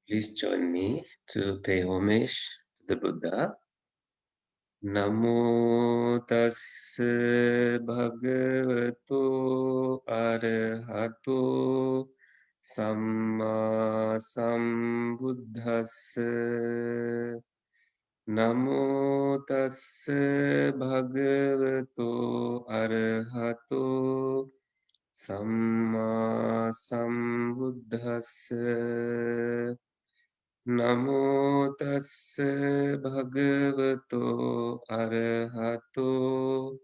Please join me to pay homage to the Buddha. Namo tassa bhagavato arahato samma sambuddhassa. Namo tassa bhagavato arahato samma sambuddhassa. Namo tassa bhagavato arahato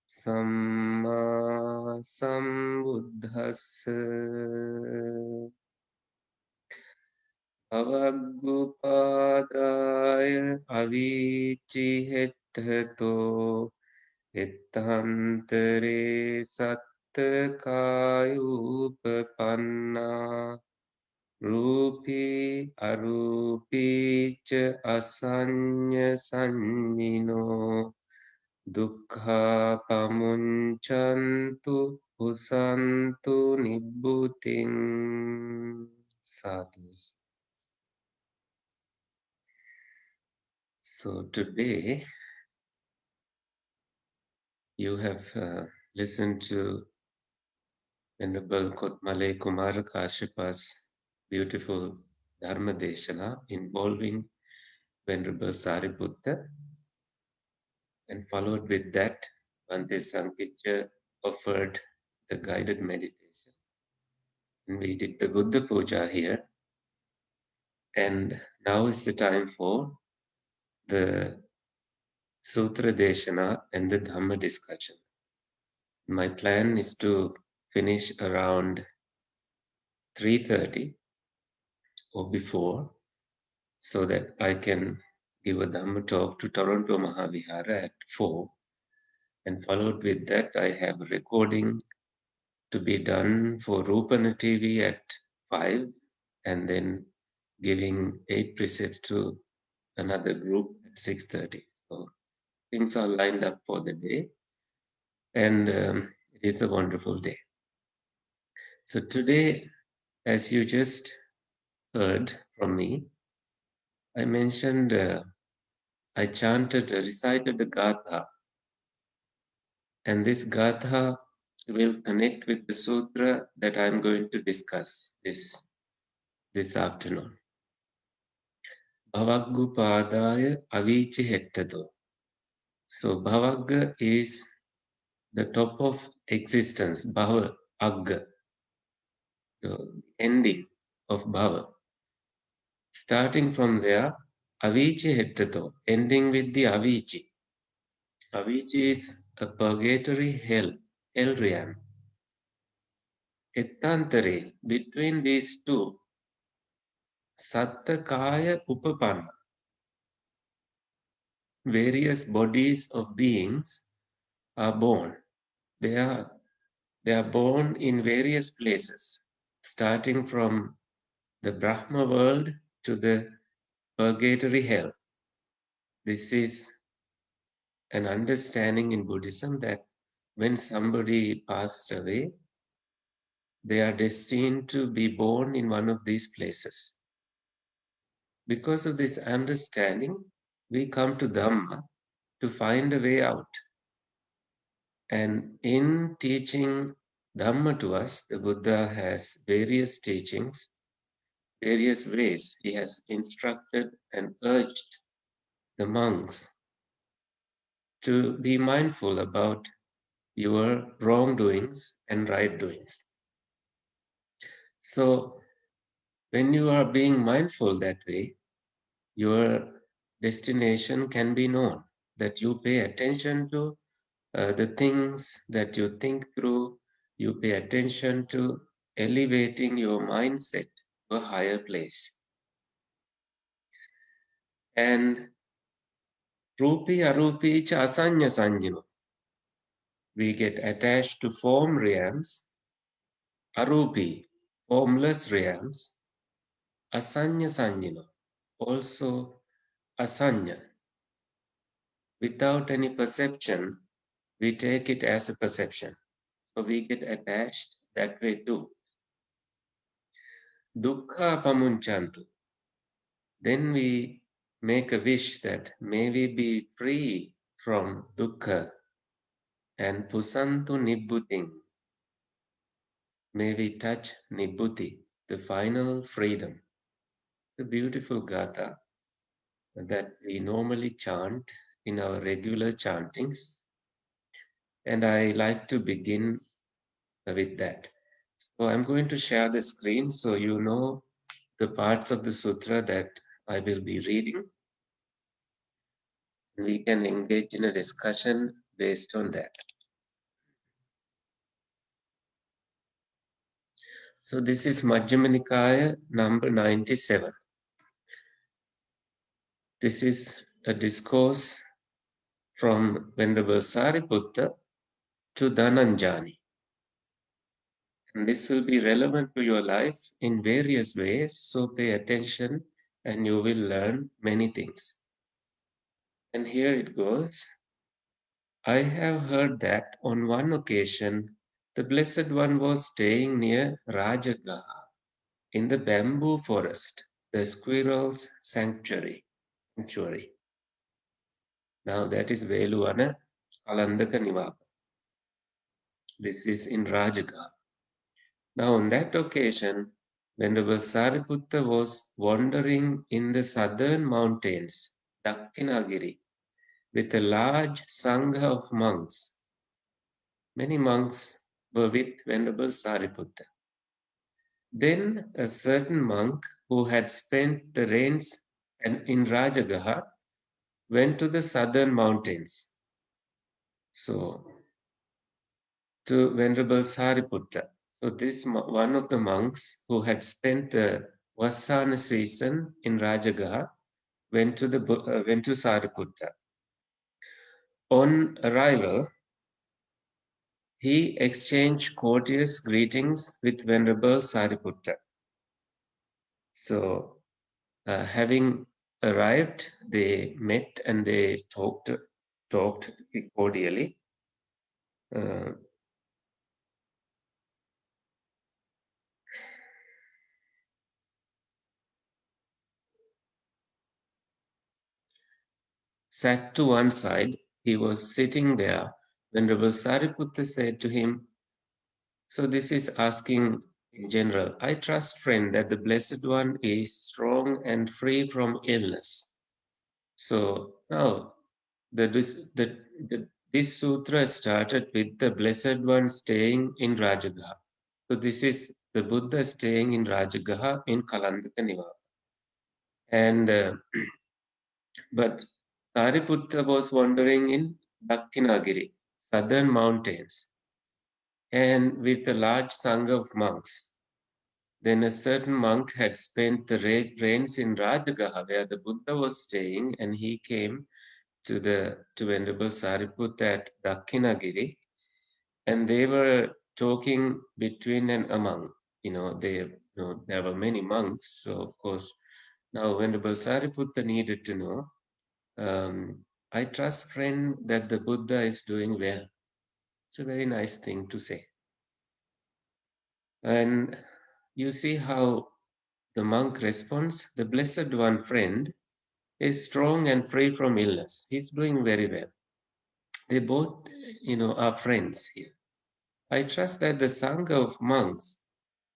samma sambuddhassa. Avaggupadaya aviccihetto ettantare sattakayupapanna Rupi arupi cha asanya sanyino dukkha pamunchantu usantu nibbuting. Sadhus. So today you have listened to Venerable Kotmale Kumara Kashipa's beautiful Dharma Deshana involving Venerable Sariputta, and followed with that, Bhante Sankitya offered the guided meditation. And we did the Buddha Puja here. And now is the time for the Sutra Deshana and the Dhamma discussion. My plan is to finish around 3:30 or before, so that I can give a Dhamma talk to Toronto Mahavihara at 4. And followed with that, I have a recording to be done for Rupana TV at 5, and then giving 8 precepts to another group at 6:30. So things are lined up for the day, and it is a wonderful day. So today, as you just heard from me, I mentioned, I recited the Gatha, and this Gatha will connect with the sutra that I'm going to discuss this afternoon. Bhavaggupadaya avici hettato. So Bhavagga is the top of existence, Bhava, Agga, the ending of Bhava. Starting from there, Avici hettato, ending with the Avici. Avici is a purgatory hell realm. Ettantare, between these two, Sattakaya Upapanna, various bodies of beings are born. They are born in various places, starting from the Brahma world to the purgatory hell. This is an understanding in Buddhism that when somebody passed away, they are destined to be born in one of these places. Because of this understanding, we come to Dhamma to find a way out. And in teaching Dhamma to us, the Buddha has various teachings, various ways. He has instructed and urged the monks to be mindful about your wrongdoings and right doings. So when you are being mindful that way, your destination can be known, that you pay attention to the things that you think through, you pay attention to elevating your mindset to a higher place. And Rupi Arupi cha asanya sanjino. We get attached to form realms, Arupi, formless realms, asanya sanjino, also asanya. Without any perception, we take it as a perception. So we get attached that way too. dukkha pamunchantu. Then we make a wish that may we be free from dukkha and pusantu nibbuting. May we touch nibbuti, the final freedom. It's a beautiful gatha that we normally chant in our regular chantings. And I like to begin with that. So I'm going to share the screen so you know the parts of the sutra that I will be reading. We can engage in a discussion based on that. So this is Majjhima Nikaya number 97. This is a discourse from Venerable Sariputta to Dhananjani. And this will be relevant to your life in various ways, so pay attention and you will learn many things. And here it goes. I have heard that on one occasion the Blessed One was staying near Rajagaha in the bamboo forest, the squirrel's sanctuary. Now that is Veluwana Kalandaka Niwapa. This is in Rajagaha. Now on that occasion, Venerable Sariputta was wandering in the southern mountains, Dakkinagiri, with a large sangha of monks. Many monks were with Venerable Sariputta. Then a certain monk who had spent the rains in Rajagaha went to the southern mountains. So, to Venerable Sariputta. So this one of the monks who had spent the Vasana season in Rajagaha went to Sariputta. On arrival, he exchanged courteous greetings with Venerable Sariputta. So, having arrived, they met and they talked cordially. Sat to one side. He was sitting there. Venerable Sariputta said to him, so this is asking in general, I trust, friend, that the Blessed One is strong and free from illness. So now, this sutra started with the Blessed One staying in Rajagaha. So this is the Buddha staying in Rajagaha in Kalandaka Niwapa. And but Sariputta was wandering in Dakkinagiri, southern mountains, and with a large sangha of monks. Then a certain monk had spent the rains in Rajagaha, where the Buddha was staying, and he came to Venerable Sariputta at Dakkinagiri, and they were talking between and among. There were many monks, so of course, now Venerable Sariputta needed to know, I trust, friend, that the Buddha is doing well. It's a very nice thing to say. And you see how the monk responds, the Blessed One, friend, is strong and free from illness. He's doing very well. They both, are friends here. I trust that the Sangha of monks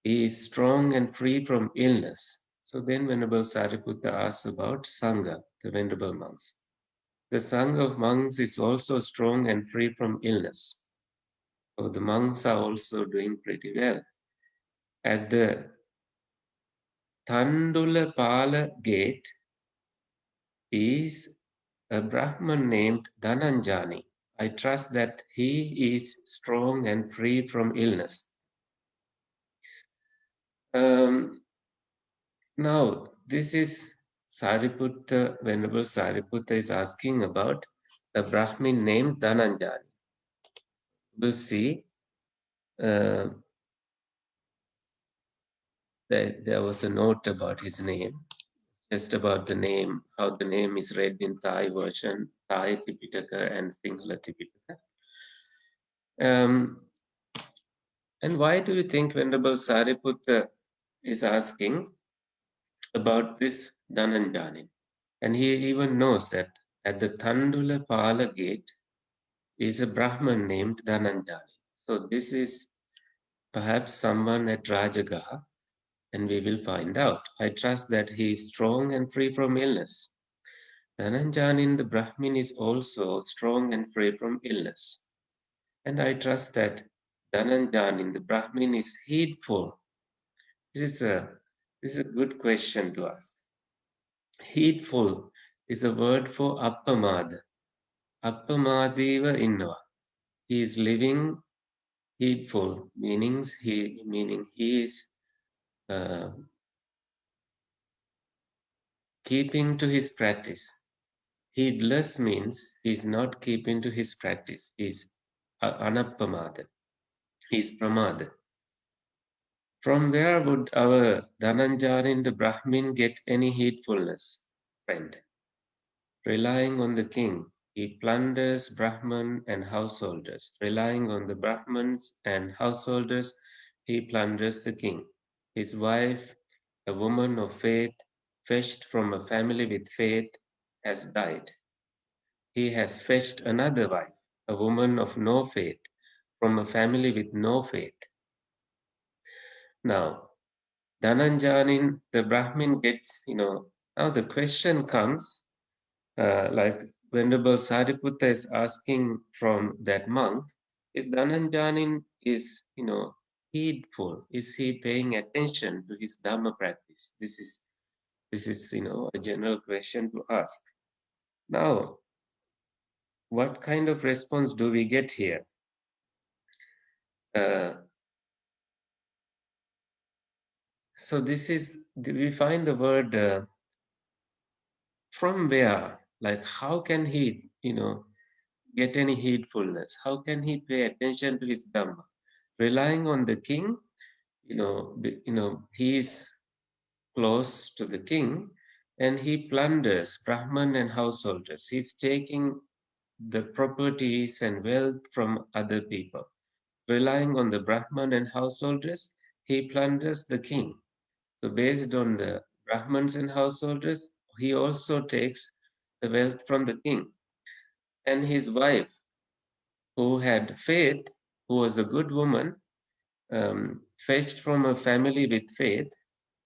is strong and free from illness. So then Venerable Sariputta asks about Sangha, the venerable monks. The Sangha of monks is also strong and free from illness. So the monks are also doing pretty well. At the Tandula Pala gate is a Brahman named Dhananjani. I trust that he is strong and free from illness. Now, this is Sariputta, Venerable Sariputta is asking about a Brahmin named Dhananjani. We'll see that there was a note about his name, just about the name, how the name is read in Thai version, Thai Tipitaka and Sinhala Tipitaka. And why do you think Venerable Sariputta is asking about this Dhananjani. And he even knows that at the Tandula Pala gate is a Brahman named Dhananjani. So this is perhaps someone at Rajagaha, and we will find out. I trust that he is strong and free from illness. Dhananjanin the Brahmin is also strong and free from illness. And I trust that Dhananjanin the Brahmin is heedful. This is a good question to ask. Heedful is a word for appamada. Appamadiva inva. He is living heedful, meaning he is uh, keeping to his practice. Heedless means he is not keeping to his practice. He is anappamada. He is pramada. From where would our Dhananjanin the Brahmin get any heedfulness, friend? Relying on the king, he plunders Brahman and householders. Relying on the Brahmans and householders, he plunders the king. His wife, a woman of faith, fetched from a family with faith, has died. He has fetched another wife, a woman of no faith, from a family with no faith. Now, Dhananjanin, the Brahmin gets, now the question comes, like Venerable Sariputta is asking from that monk, is Dhananjanin is, heedful? Is he paying attention to his Dhamma practice? This is, a general question to ask. Now, what kind of response do we get here? So we find the word from where, like how can he, get any heedfulness? How can he pay attention to his Dhamma? Relying on the king, he is close to the king and he plunders Brahman and householders. He's taking the properties and wealth from other people. Relying on the Brahman and householders, he plunders the king. So based on the Brahmins and householders, he also takes the wealth from the king. And his wife, who had faith, who was a good woman, fetched from a family with faith.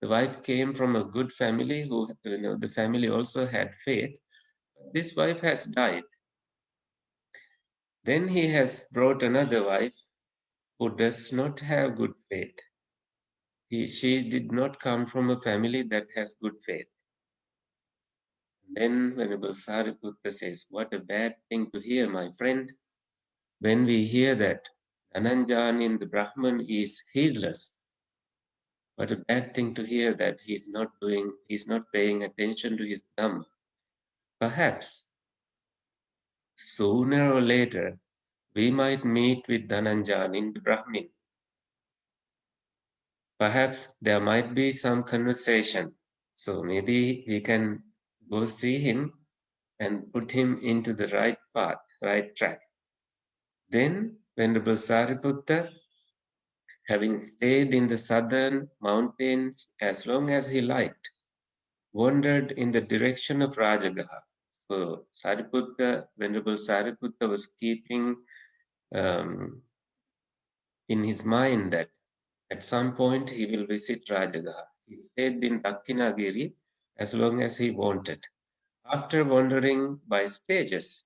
The wife came from a good family who, the family also had faith. This wife has died. Then he has brought another wife who does not have good faith. She did not come from a family that has good faith. Then Venerable Sariputta says, what a bad thing to hear, my friend, when we hear that Dhananjani, the Brahman, is heedless. What a bad thing to hear that he's not paying attention to his Dhamma. Perhaps sooner or later, we might meet with Dhananjani, the Brahmin. Perhaps there might be some conversation. So maybe we can go see him and put him into the right path, right track. Then Venerable Sariputta, having stayed in the southern mountains as long as he liked, wandered in the direction of Rajagaha. So Venerable Sariputta was keeping in his mind that at some point he will visit Rajagaha. He stayed in Dakkinagiri as long as he wanted. After wandering by stages,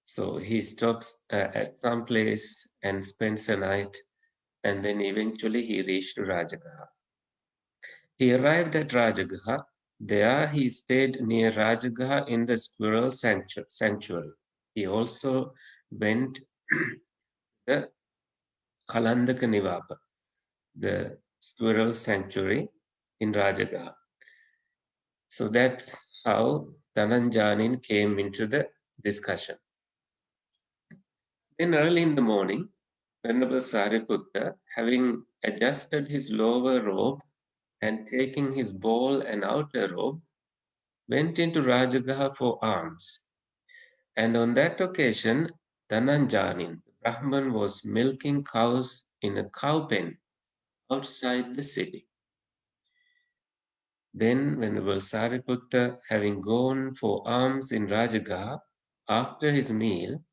so he stops at some place and spends a night, and then eventually he reached Rajagaha. He arrived at Rajagaha. There he stayed near Rajagaha in the squirrel sanctuary. He also went to the Kalandaka Nivapa, the squirrel sanctuary in Rajagaha. So that's how Dhananjanin came into the discussion. Then early in the morning, Venerable Sariputta, having adjusted his lower robe and taking his ball and outer robe, went into Rajagaha for alms. And on that occasion, Dhananjanin, the Brahman, was milking cows in a cow pen outside the city. Then Venerable Sariputta, having gone for alms in Rajagaha after his meal,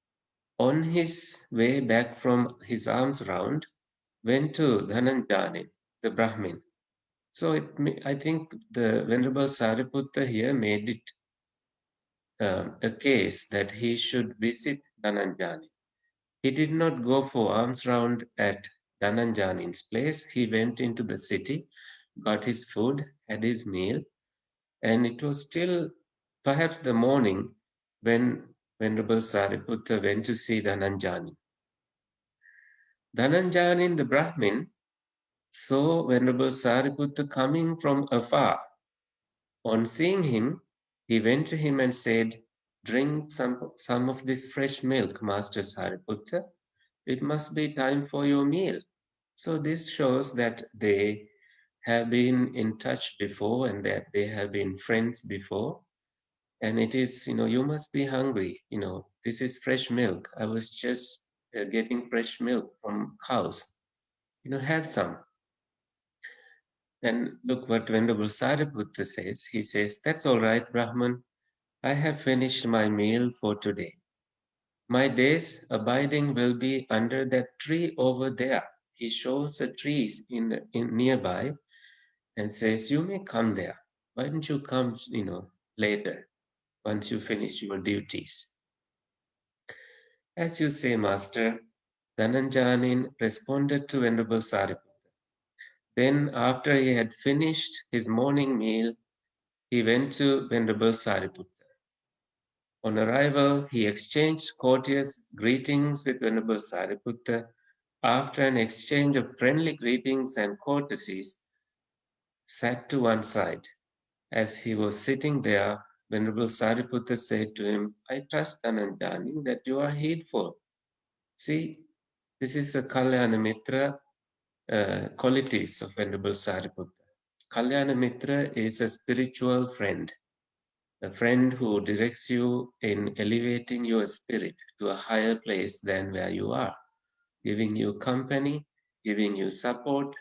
on his way back from his alms round, went to Dhananjani, the Brahmin. So I think the Venerable Sariputta here made it a case that he should visit Dhananjani. He did not go for alms round at Dhananjanin's place. He went into the city, got his food, had his meal, and it was still perhaps the morning when Venerable Sariputta went to see Dhananjani. Dhananjanin, the Brahmin, saw Venerable Sariputta coming from afar. On seeing him, he went to him and said, "Drink some of this fresh milk, Master Sariputta. It must be time for your meal." So this shows that they have been in touch before and that they have been friends before. And it is, you must be hungry. This is fresh milk. I was just getting fresh milk from cows. Have some. And look what Venerable Sariputta says. He says, "That's all right, Brahman. I have finished my meal for today. My day's abiding will be under that tree over there." He shows a tree in nearby and says, "You may come there. Why don't you come, later, once you finish your duties?" "As you say, Master," Dhananjanin responded to Venerable Sariputta. Then, after he had finished his morning meal, he went to Venerable Sariputta. On arrival, he exchanged courteous greetings with Venerable Sariputta. After an exchange of friendly greetings and courtesies, sat to one side. As he was sitting there, Venerable Sariputta said to him, "I trust, Dhananjani, that you are heedful." See, this is the Kalyana Mitra qualities of Venerable Sariputta. Kalyana Mitra is a spiritual friend, a friend who directs you in elevating your spirit to a higher place than where you are, giving you company, giving you support,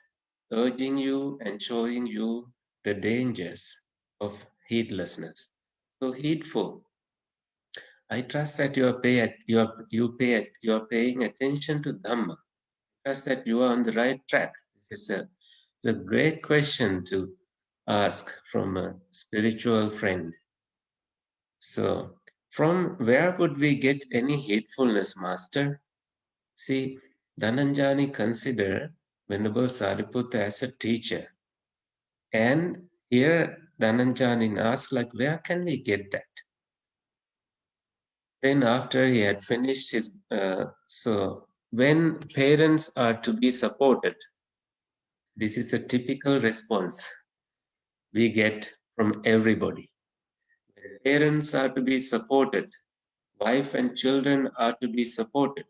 urging you and showing you the dangers of heedlessness. So heedful. I trust that you are paying attention to Dhamma. Trust that you are on the right track. It's a great question to ask from a spiritual friend. So, from where would we get any heedfulness, Master? See, Dhananjani consider Venerable Sariputta as a teacher. And here Dhananjani asks, where can we get that? Then after he had finished his, so when parents are to be supported, this is a typical response we get from everybody. When parents are to be supported, wife and children are to be supported,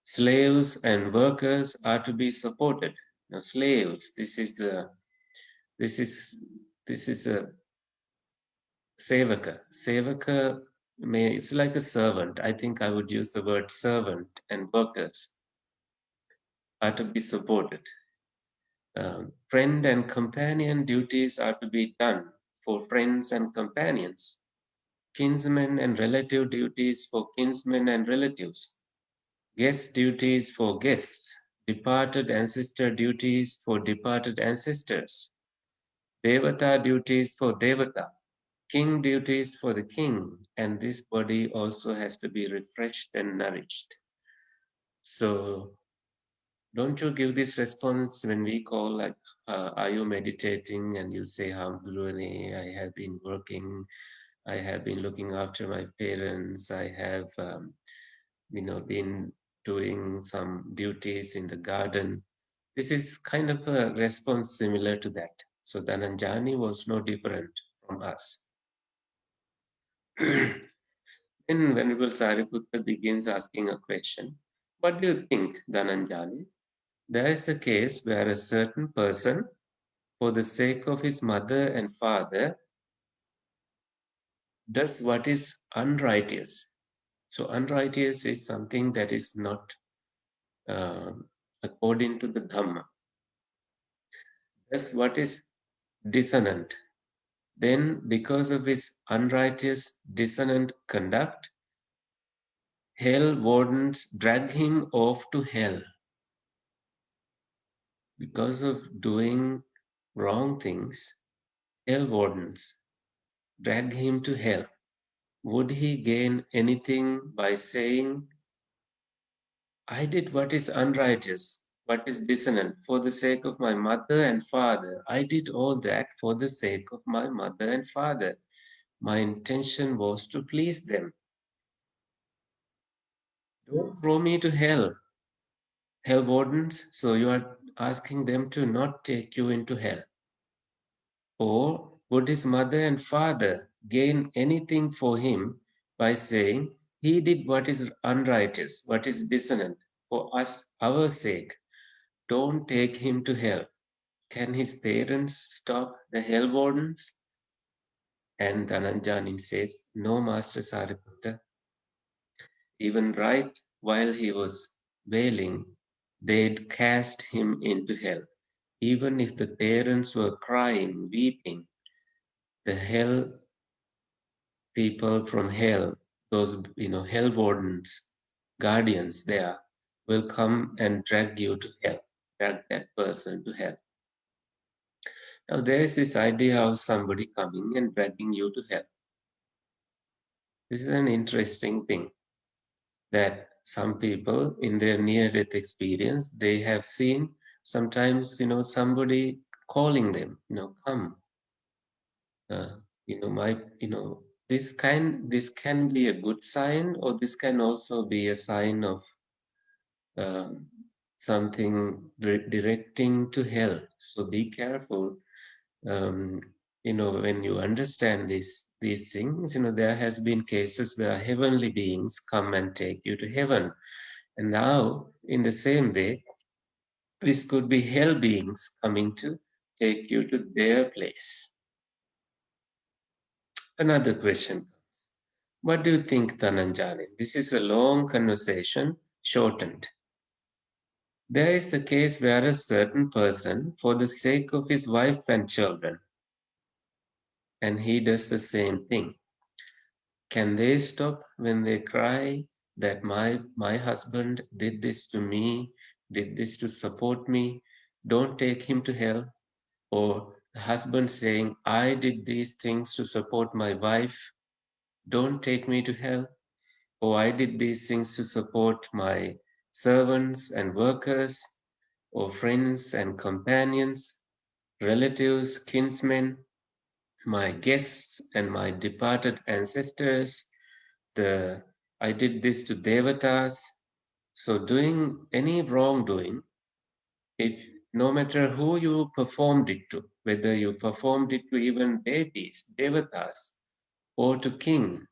slaves and workers are to be supported. Now, slaves, this is a sevaka. Sevaka it's like a servant. I think I would use the word servant, and workers are to be supported. Friend and companion duties are to be done for friends and companions. Kinsmen and relative duties for kinsmen and relatives. Guest duties for guests. Departed ancestor duties for departed ancestors. Devata duties for devata. King duties for the king. And this body also has to be refreshed and nourished. So don't you give this response when we call, are you meditating? And you say, Hamdulillah, I have been working, I have been looking after my parents, I have, been doing some duties in the garden. This is kind of a response similar to that. So Dhananjani was no different from us. Then Venerable Sariputta begins asking a question. What do you think, Dhananjani? There is a case where a certain person, for the sake of his mother and father, does what is unrighteous. So unrighteous is something that is not according to the Dhamma. Does what is dissonant. Then, because of his unrighteous, dissonant conduct, hell wardens drag him off to hell. Because of doing wrong things, hell wardens drag him to hell. Would he gain anything by saying, I did what is unrighteous, what is dissonant, for the sake of my mother and father? I did all that for the sake of my mother and father. My intention was to please them. Don't throw me to hell, hell wardens. So you are asking them to not take you into hell. Or would his mother and father gain anything for him by saying, he did what is unrighteous, what is dissonant, for us, our sake? Don't take him to hell. Can his parents stop the hell wardens? And Dhananjani says, no, Master Sariputta. Even right while he was wailing, they'd cast him into hell. Even if the parents were crying, weeping, the hell people from hell, those hell wardens, guardians there, will come and drag you to hell, drag that person to hell. Now there is this idea of somebody coming and dragging you to hell. This is an interesting thing that some people in their near-death experience, they have seen sometimes, somebody calling them, come. This can be a good sign, or this can also be a sign of something directing to hell. So be careful. When you understand these things, there has been cases where heavenly beings come and take you to heaven. And now, in the same way, this could be hell beings coming to take you to their place. Another question. What do you think, Dhananjani? This is a long conversation, shortened. There is the case where a certain person, for the sake of his wife and children, and he does the same thing. Can they stop when they cry that my husband did this to me, did this to support me? Don't take him to hell. Or the husband saying, I did these things to support my wife. Don't take me to hell. Or I did these things to support my servants and workers, or friends and companions, relatives, kinsmen, my guests and my departed ancestors. I did this to devatas. So doing any wrongdoing, if no matter who you performed it to, whether you performed it to even deities, devatas, or to king,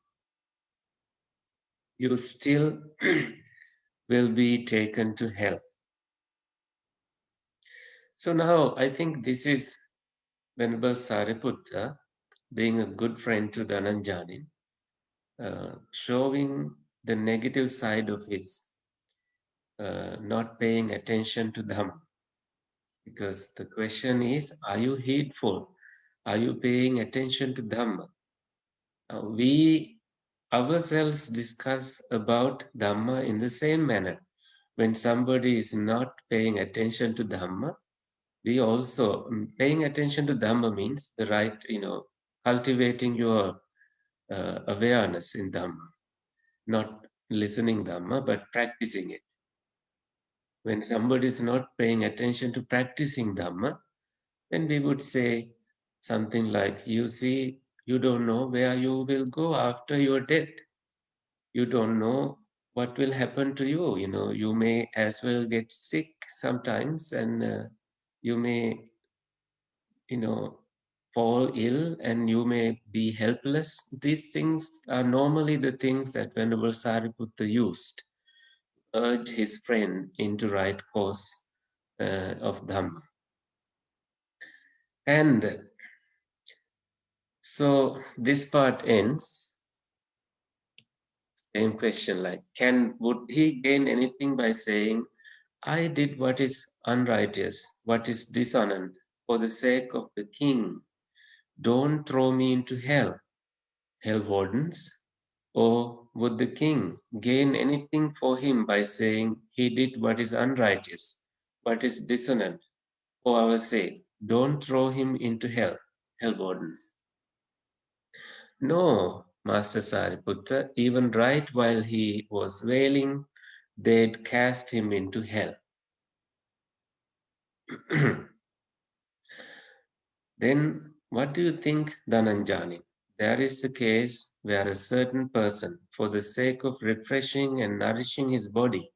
you still will be taken to hell. So now I think this is Venerable Sariputta, being a good friend to Dhananjani, showing the negative side of his not paying attention to Dhamma. Because the question is, are you heedful? Are you paying attention to Dhamma? We ourselves discuss about Dhamma in the same manner. When somebody is not paying attention to Dhamma, we also, paying attention to Dhamma means the right, cultivating your awareness in Dhamma, not listening Dhamma, but practicing it. When somebody is not paying attention to practicing Dhamma, then we would say something like, you see, you don't know where you will go after your death. You don't know what will happen to you. You may as well get sick sometimes, and you may, fall ill, and you may be helpless. These things are normally the things that Venerable Sariputta used, urge his friend into right course of Dhamma. And so this part ends. Same question, like, would he gain anything by saying, I did what is unrighteous, what is dishonest, for the sake of the king, "Don't throw me into hell, hell wardens." Or would the king gain anything for him by saying he did what is unrighteous, what is dissonant, for our sake? Don't throw him into hell, hell wardens. No, Master Sariputta, even right while he was wailing, they'd cast him into hell. Then what do you think, Dhananjani? There is a case where a certain person, for the sake of refreshing and nourishing his body,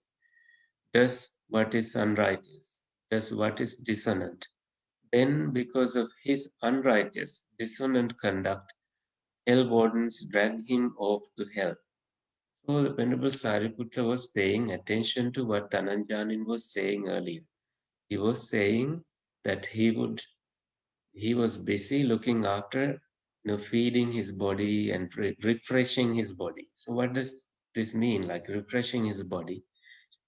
does what is unrighteous, does what is dissonant. Then, because of his unrighteous, dissonant conduct, hell wardens drag him off to hell. So the Venerable Sariputta was paying attention to what Dhananjanin was saying earlier. He was saying that he was busy looking after, feeding his body and refreshing his body. So what does this mean? Like refreshing his body,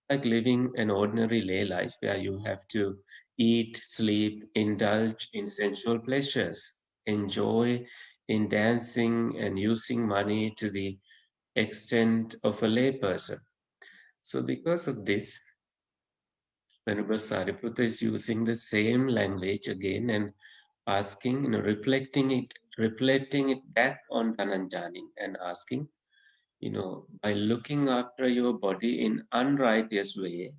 like living an ordinary lay life where you have to eat, sleep, indulge in sensual pleasures, enjoy in dancing and using money to the extent of a layperson. So because of this, Venerable Sariputta is using the same language again and asking, reflecting it back on Dhananjani and asking, by looking after your body in unrighteous way,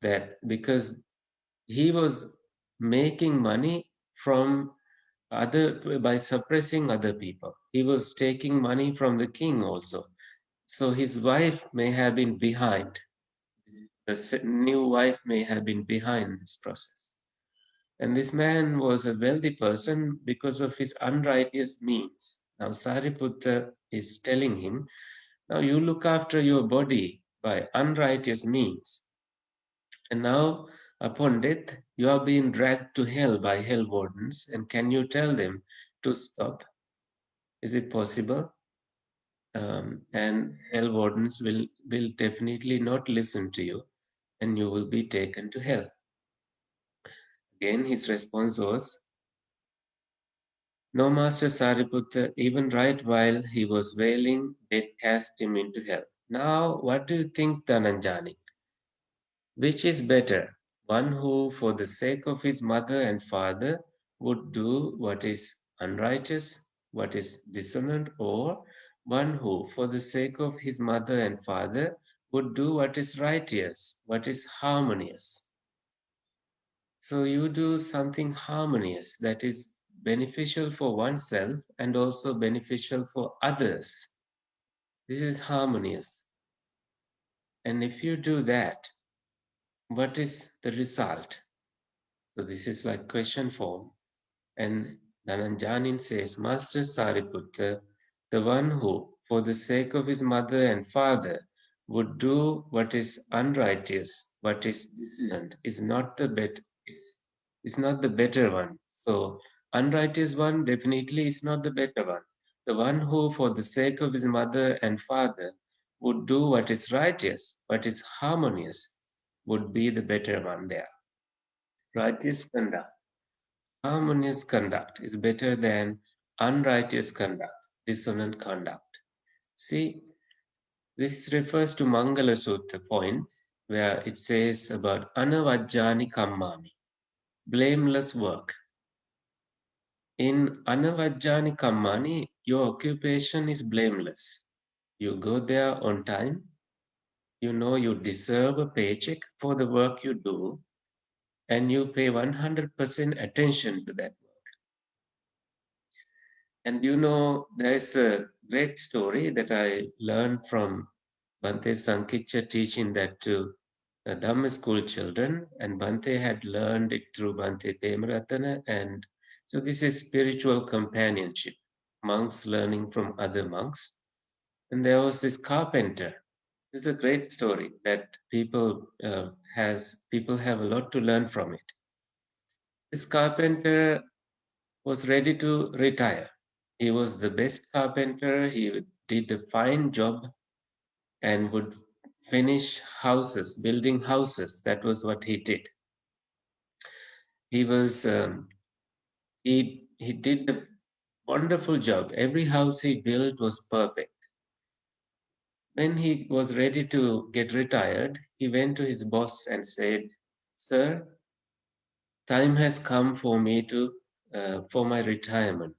that because he was making money from other by suppressing other people. He was taking money from the king also. So his wife may have been behind. The new wife may have been behind this process. And this man was a wealthy person because of his unrighteous means. Now Sariputta is telling him, now you look after your body by unrighteous means. And now, upon death, you are being dragged to hell by hell wardens. And can you tell them to stop? Is it possible? And hell wardens will definitely not listen to you, and you will be taken to hell. Again, his response was, "No, Master Sariputta, even right while he was wailing, they cast him into hell." Now, what do you think, Dhananjani? Which is better? One who, for the sake of his mother and father, would do what is unrighteous, what is dissonant, or one who, for the sake of his mother and father, would do what is righteous, what is harmonious. So you do something harmonious that is beneficial for oneself and also beneficial for others. This is harmonious. And if you do that, what is the result? So this is like question form. And Dhananjanin says, Master Sariputta, the one who, for the sake of his mother and father, would do what is unrighteous, what is dissonant, is not the better one. So unrighteous one definitely is not the better one. The one who, for the sake of his mother and father, would do what is righteous, what is harmonious, would be the better one there. Righteous conduct. Harmonious conduct is better than unrighteous conduct, dissonant conduct. See, this refers to Mangala Sutta point where it says about anavajjani kammani, blameless work. In anavajjani kammani, your occupation is blameless. You go there on time. You know you deserve a paycheck for the work you do, and you pay 100% attention to that. And there's a great story that I learned from Bhante Sankicha teaching that to the Dhamma school children, and Bhante had learned it through Bhante Pemaratana. And so this is spiritual companionship, monks learning from other monks. And there was this carpenter. This is a great story that people have a lot to learn from it. This carpenter was ready to retire. He was the best carpenter. He did a fine job and would finish houses, building houses. That was what he did. He was he did Wonderful job. Every house he built was perfect. When he was ready to get retired, he went to his boss and said, "Sir, time has come for me for my retirement.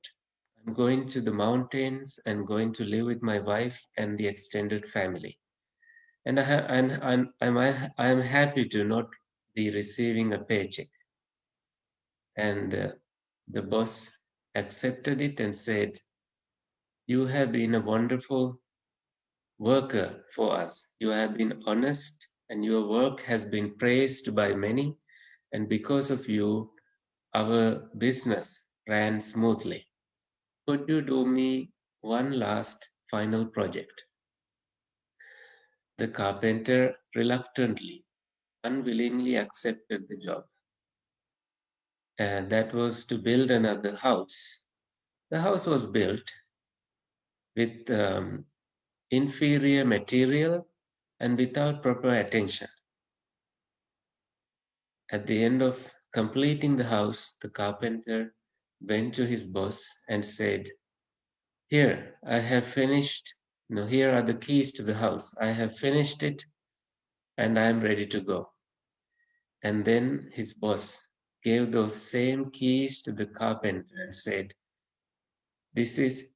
I'm going to the mountains and going to live with my wife and the extended family. And I'm happy to not be receiving a paycheck." And the boss accepted it and said, "You have been a wonderful worker for us. You have been honest, and your work has been praised by many. And because of you, our business ran smoothly. Could you do me one last final project?" The carpenter reluctantly, unwillingly accepted the job. And that was to build another house. The house was built with inferior material and without proper attention. At the end of completing the house, the carpenter went to his boss and said, "Here, I have finished. No, here are the keys to the house. I have finished it and I am ready to go." And then his boss gave those same keys to the carpenter and said, "This is,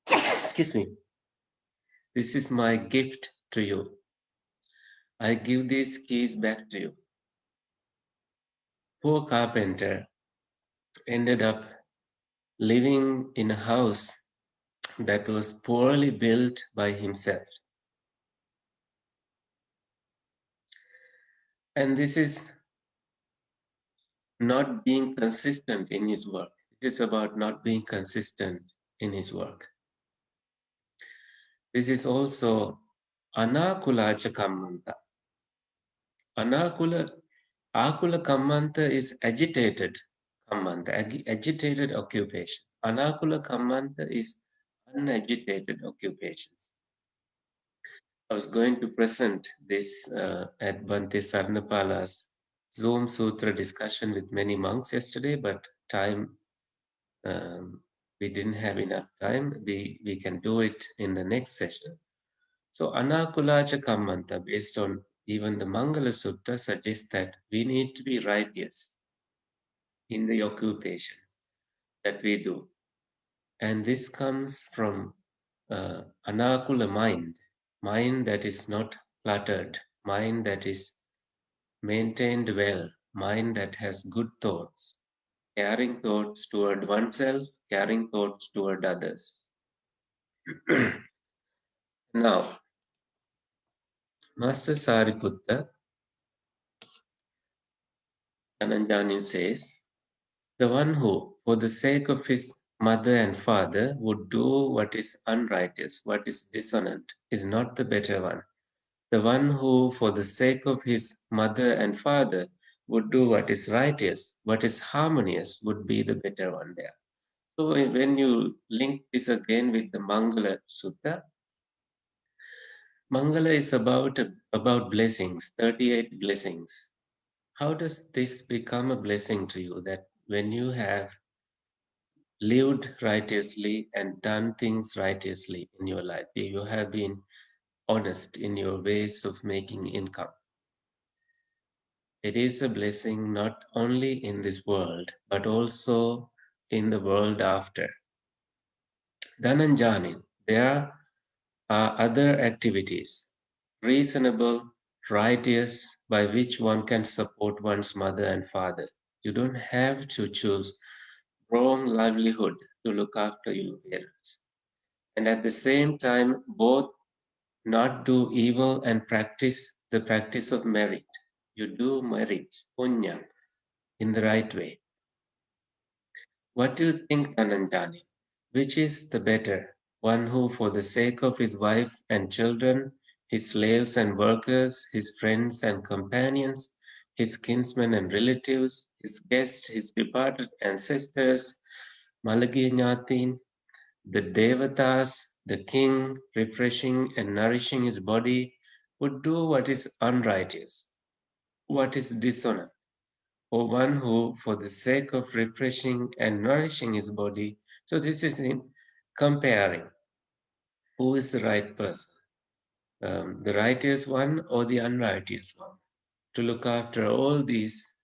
excuse me, this is my gift to you. I give these keys back to you." Poor carpenter ended up living in a house that was poorly built by himself. And this is not being consistent in his work. It is about not being consistent in his work. This is also anakulacha kammanta. Akula kammanta is agitated kammanta, agitated occupations. Anakula kammanta is unagitated occupations. I was going to present this at Bhante Sarnapala's Zoom Sutra discussion with many monks yesterday, but we didn't have enough time. We can do it in the next session. So Anakulacha Kammanta, based on even the Mangala Sutta, suggests that we need to be righteous in the occupations that we do. And this comes from Anakula mind that is not cluttered, mind that is maintained well, mind that has good thoughts, caring thoughts toward oneself, caring thoughts toward others. Now, Master Sariputta Dhananjani says, "The one who, for the sake of his mother and father, would do what is unrighteous, what is dissonant, is not the better one. The one who, for the sake of his mother and father, would do what is righteous, what is harmonious, would be the better one there." So when you link this again with the Mangala Sutta, Mangala is about blessings, 38 blessings. How does this become a blessing to you, that when you have lived righteously and done things righteously in your life, you have been honest in your ways of making income? It is a blessing not only in this world, but also in the world after. Dhananjani, there are other activities, reasonable, righteous, by which one can support one's mother and father. You don't have to choose wrong livelihood to look after your parents. And at the same time, both not do evil and practice the practice of merit. You do merits, punya, in the right way. What do you think, Dhananjani? Which is the better? One who, for the sake of his wife and children, his slaves and workers, his friends and companions, his kinsmen and relatives, his guests, his departed ancestors, Malagiyanyatin, the Devatas, the king, refreshing and nourishing his body, would do what is unrighteous, what is dishonor, or one who, for the sake of refreshing and nourishing his body, So this is in comparing who is the right person, the righteous one or the unrighteous one, to look after all these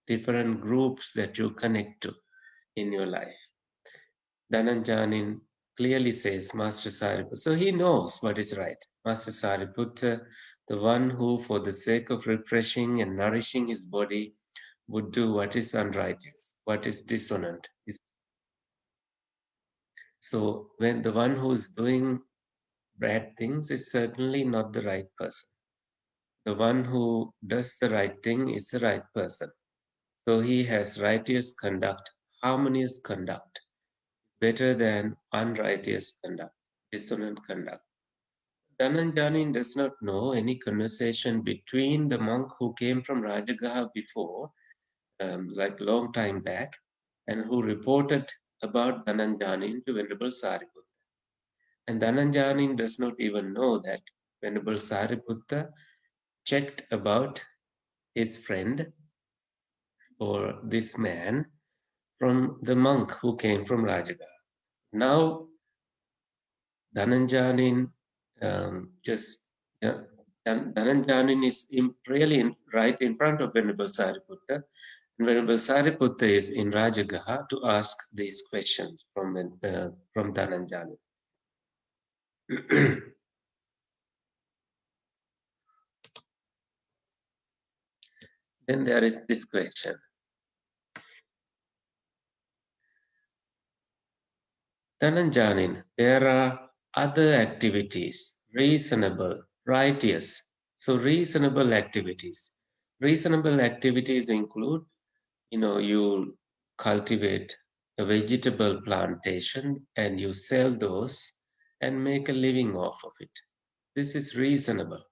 different groups that you connect to in your life. Dhananjanin clearly says, Master Sariputta, so he knows what is right. Master Sariputta, the one who, for the sake of refreshing and nourishing his body, would do what is unrighteous, what is dissonant. So when the one who is doing bad things is certainly not the right person. The one who does the right thing is the right person. So he has righteous conduct, harmonious conduct, better than unrighteous conduct, dissonant conduct. Dhananjani does not know any conversation between the monk who came from Rajagaha before, like long time back, and who reported about Dhananjani to Venerable Sariputta. And Dhananjani does not even know that Venerable Sariputta checked about his friend or this man from the monk who came from Rajagaha. Now, Dhananjani just Dhananjani is really right in front of Venerable Sariputta. And Venerable Sariputta is in Rajagaha to ask these questions from Dhananjani. Then there is this question. Dhananjani, there are other activities, reasonable, righteous. So reasonable activities. Reasonable activities include, you cultivate a vegetable plantation and you sell those and make a living off of it. This is reasonable.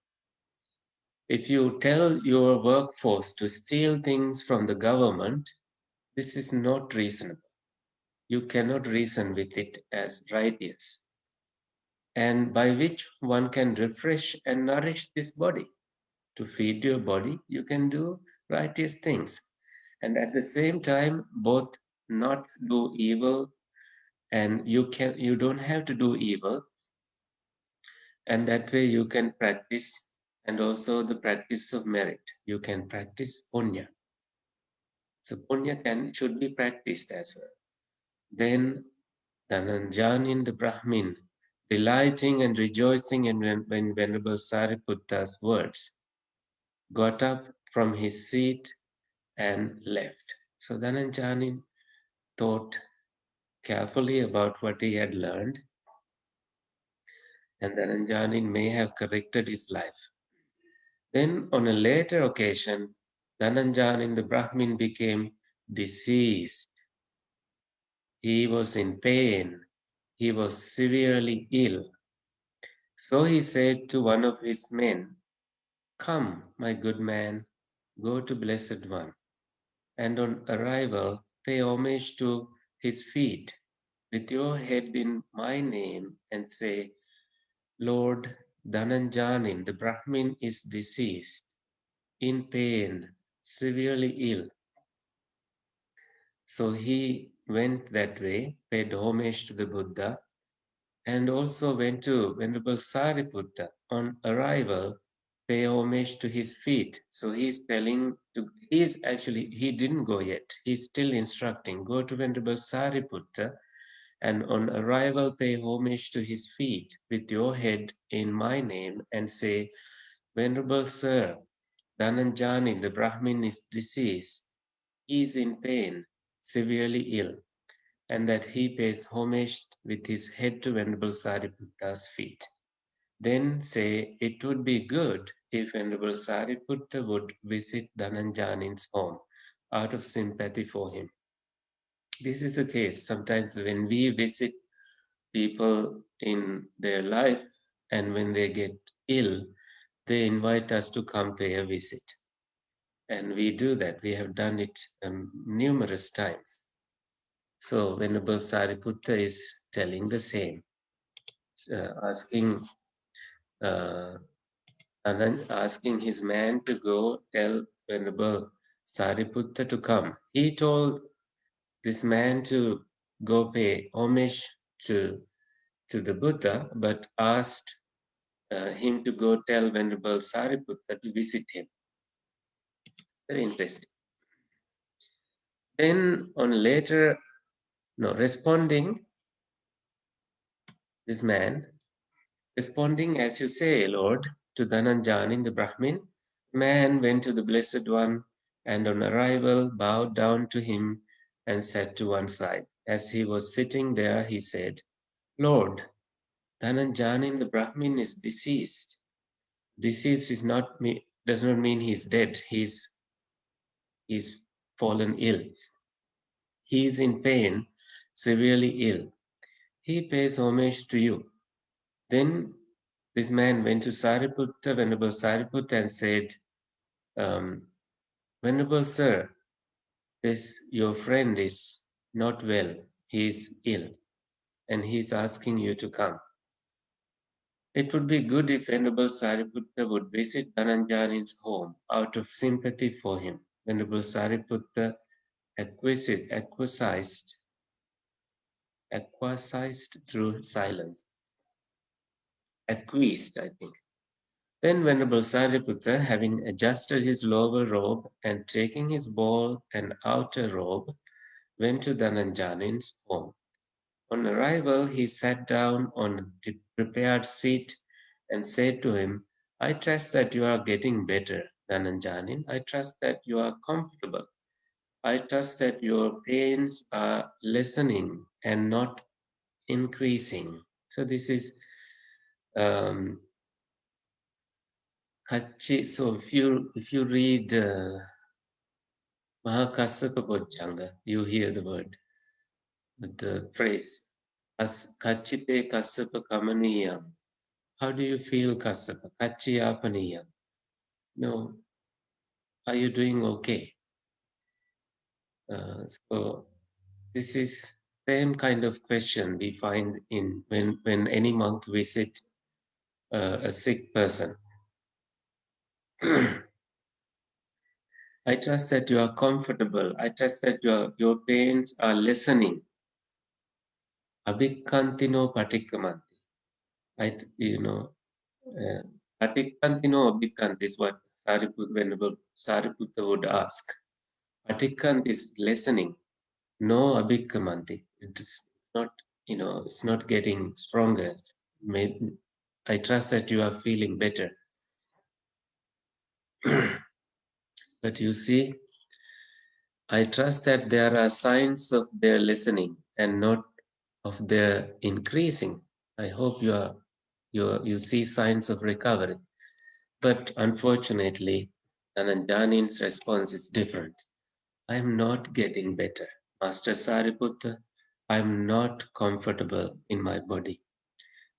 If you tell your workforce to steal things from the government, this is not reasonable. You cannot reason with it as righteous, and by which one can refresh and nourish this body. To feed your body, you can do righteous things. And at the same time, both not do evil, and you don't have to do evil, and that way you can practice, and also the practice of merit. You can practice punya. So punya should be practiced as well. Then Dhanañjanin the Brahmin, delighting and rejoicing in when Venerable Sariputta's words, got up from his seat and left. So Dhanañjanin thought carefully about what he had learned, and Dhanañjanin may have corrected his life. Then on a later occasion, Dhanañjanin the Brahmin became diseased. He was in pain. He was severely ill. So he said to one of his men, "Come, my good man, go to Blessed One, and on arrival pay homage to his feet with your head in my name and say, Lord Dhananjanin, the Brahmin is deceased, in pain, severely ill." So he went that way, paid homage to the Buddha, and also went to Venerable Sariputta. On arrival, pay homage to his feet. So he didn't go yet. He's still instructing, go to Venerable Sariputta, and on arrival, pay homage to his feet with your head in my name and say, Venerable Sir, Dhananjani, the Brahmin is deceased. He is in pain, severely ill, and that he pays homage with his head to Venerable Sariputta's feet. Then say, it would be good if Venerable Sariputta would visit Dhananjanin's home out of sympathy for him. This is the case. Sometimes when we visit people in their life and when they get ill, they invite us to come pay a visit. And we do that. We have done it numerous times. So Venerable Sariputta is telling the same, asking asking his man to go tell Venerable Sariputta to come. He told this man to go pay homage to the Buddha, but asked him to go tell Venerable Sariputta to visit him. Very interesting. Then responding, this man, responding, as you say, Lord, to Dhananjani, the Brahmin, man went to the Blessed One and on arrival bowed down to him and sat to one side. As he was sitting there, he said, Lord, Dhananjani, the Brahmin, is deceased. Deceased does not mean he's dead. He's fallen ill. He is in pain, severely ill. He pays homage to you. Then this man went to Sariputta, Venerable Sariputta, and said, Venerable Sir, your friend is not well. He is ill, and he is asking you to come. It would be good if Venerable Sariputta would visit Dhananjani's home out of sympathy for him. Venerable Sariputta acquiesced through silence. Acquiesced, I think. Then Venerable Sariputta, having adjusted his lower robe and taking his ball and outer robe, went to Dhananjanin's home. On arrival, he sat down on a prepared seat and said to him, I trust that you are getting better, Dhananjanin. I trust that you are comfortable. I trust that your pains are lessening and not increasing. So this is Kachi. So if you read Mahakassapa Bojjhanga, you hear the word, the phrase, as Kachite Kassapa Kamaniyam. How do you feel, Kassapa? Kachiyapaniyam. No, are you doing okay? So this is same kind of question we find in when any monk visit a sick person. I trust that you are comfortable. I trust that your pains are lessening. Abhikantino patikkamanti. Patikantino abhikanti is what Venerable Sariputta would ask. Patikant is lessening. No abhikkamanti. It's not, it's not getting stronger. I trust that you are feeling better. But you see, I trust that there are signs of their lessening and not of their increasing. I hope you see signs of recovery. But unfortunately, Dhananjanin's response is different. I am not getting better. Master Sariputta, I am not comfortable in my body.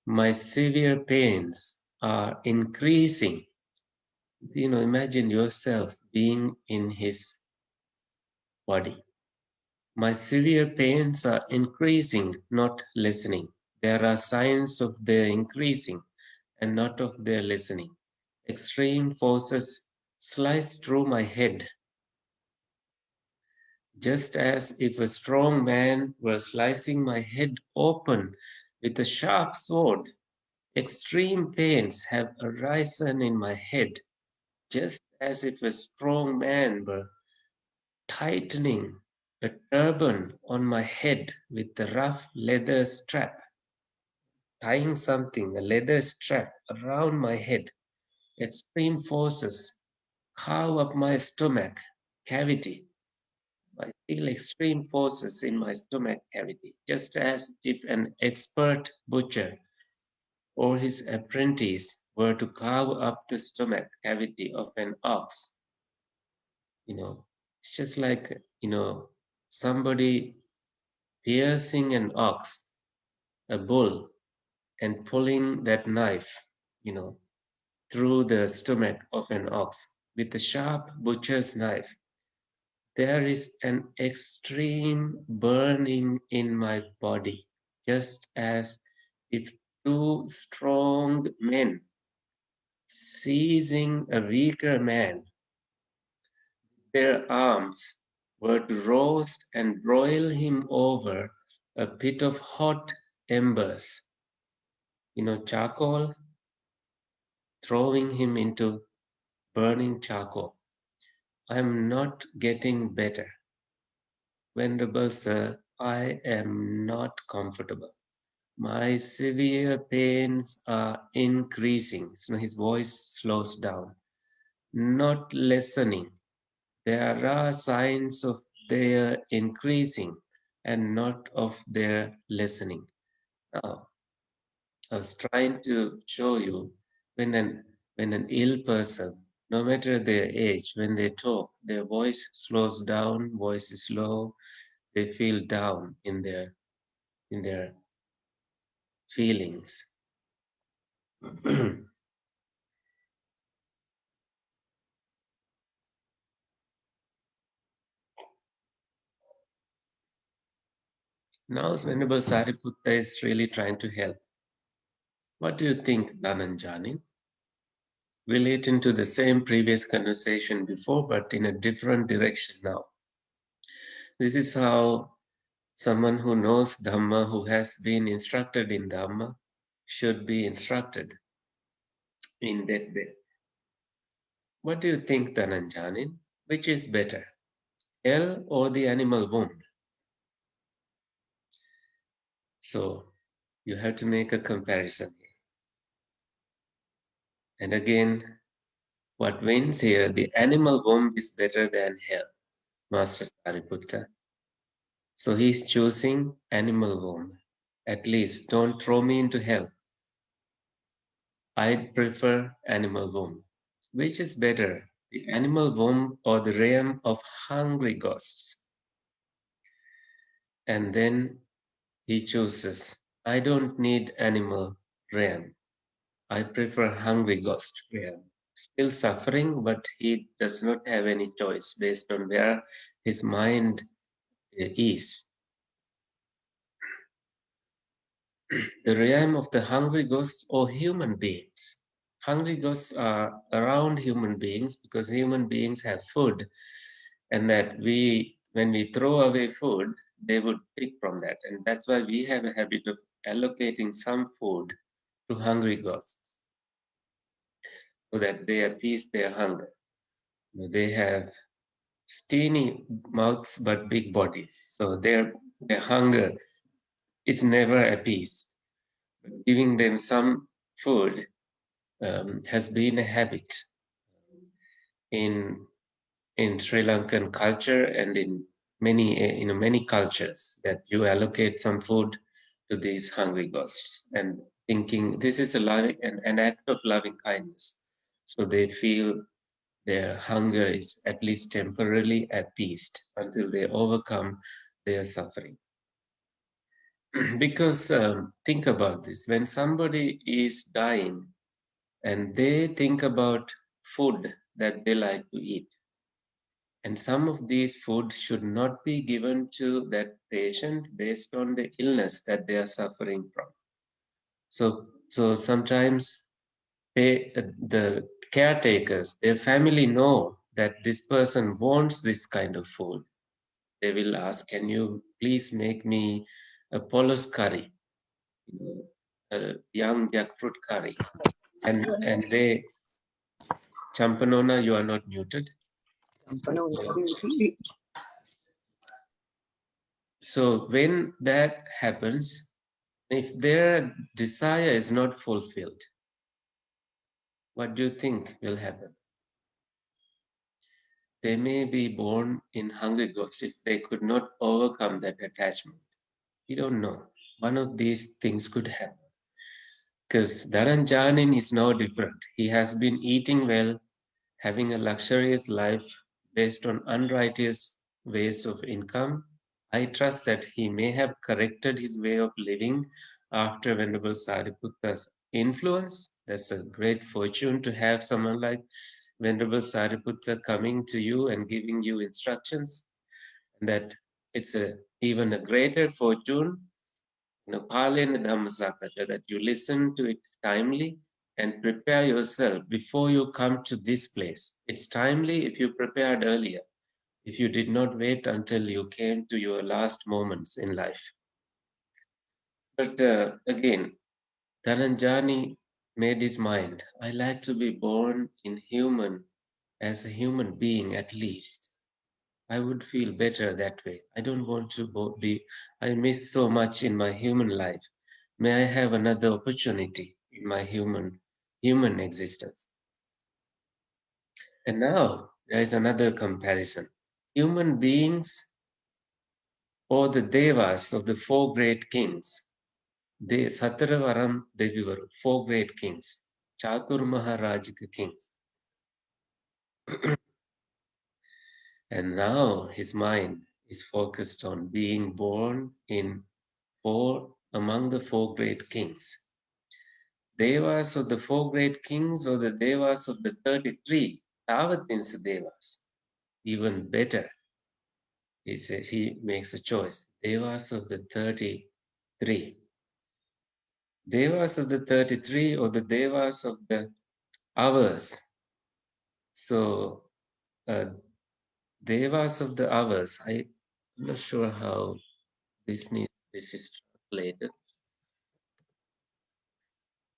My severe pains are increasing. Imagine yourself being in his body. My severe pains are increasing, not lessening. There are signs of their increasing and not of their lessening. Extreme forces slice through my head, just as if a strong man were slicing my head open with a sharp sword. Extreme pains have arisen in my head, just as if a strong man were tightening a turban on my head with a rough leather strap, tying something, a leather strap, around my head. Extreme forces carve up my stomach cavity. I feel extreme forces in my stomach cavity, just as if an expert butcher or his apprentice were to carve up the stomach cavity of an ox. It's just like, somebody piercing an ox, a bull, and pulling that knife, through the stomach of an ox with a sharp butcher's knife. There is an extreme burning in my body, just as if two strong men seizing a weaker man, their arms were to roast and broil him over a pit of hot embers, charcoal, throwing him into burning charcoal. I am not getting better. Venerable Sir, I am not comfortable. My severe pains are increasing. So his voice slows down, not lessening. There are signs of their increasing and not of their lessening. Now, I was trying to show you when an ill person, no matter their age, when they talk, their voice slows down, voice is low, they feel down in their feelings. Now Venerable Sariputta is really trying to help. What do you think, Dhananjani? Relating to the same previous conversation before, but in a different direction now. This is how someone who knows Dhamma, who has been instructed in Dhamma, should be instructed in that way. What do you think, Dhananjani? Which is better, hell or the animal womb? So you have to make a comparison. And again, what wins here, the animal womb is better than hell, Master Sariputta. So he's choosing animal womb. At least don't throw me into hell. I'd prefer animal womb. Which is better, the animal womb or the realm of hungry ghosts? And then he chooses, I don't need animal realm. I prefer hungry ghost realm. Still suffering, but he does not have any choice based on where his mind is. The realm of the hungry ghosts or human beings. Hungry ghosts are around human beings because human beings have food, and that when we throw away food, they would pick from that. And that's why we have a habit of allocating some food to hungry ghosts so that they appease their hunger. They have steamy mouths but big bodies, so their hunger is never appeased. Giving them some food has been a habit in Sri Lankan culture and in many cultures, that you allocate some food to these hungry ghosts and thinking this is an act of loving kindness. So they feel their hunger is at least temporarily appeased until they overcome their suffering. Because think about this, when somebody is dying and they think about food that they like to eat, and some of these food should not be given to that patient based on the illness that they are suffering from. So sometimes the caretakers, their family know that this person wants this kind of food. They will ask, can you please make me a polos curry, a young jackfruit curry? And they, Champanona, you are not muted. So when that happens, if their desire is not fulfilled, what do you think will happen? They may be born in hungry ghost if they could not overcome that attachment. We don't know. One of these things could happen. Because Dhananjanin is no different. He has been eating well, having a luxurious life based on unrighteous ways of income. I trust that he may have corrected his way of living after Venerable Sariputta's influence. That's a great fortune to have someone like Venerable Sariputta coming to you and giving you instructions. That it's even a greater fortune, Palena Dhammasakata, that you listen to it timely and prepare yourself before you come to this place. It's timely if you prepared earlier, if you did not wait until you came to your last moments in life. But again, Dhananjani made his mind. I like to be born in human, as a human being at least. I would feel better that way. I don't want to be, I miss so much in my human life. May I have another opportunity in my human existence. And now there is another comparison. Human beings or the devas of the four great kings, they Sataravaram Devivaru, four great kings, Chatur Maharajika kings. And now his mind is focused on being born in among the four great kings. Devas of the four great kings or the devas of the 33 Tavatinsa devas. Even better, he said he makes a choice. Devas of the 33. Devas of the 33 or the devas of the hours. So, devas of the hours. I'm not sure how this is translated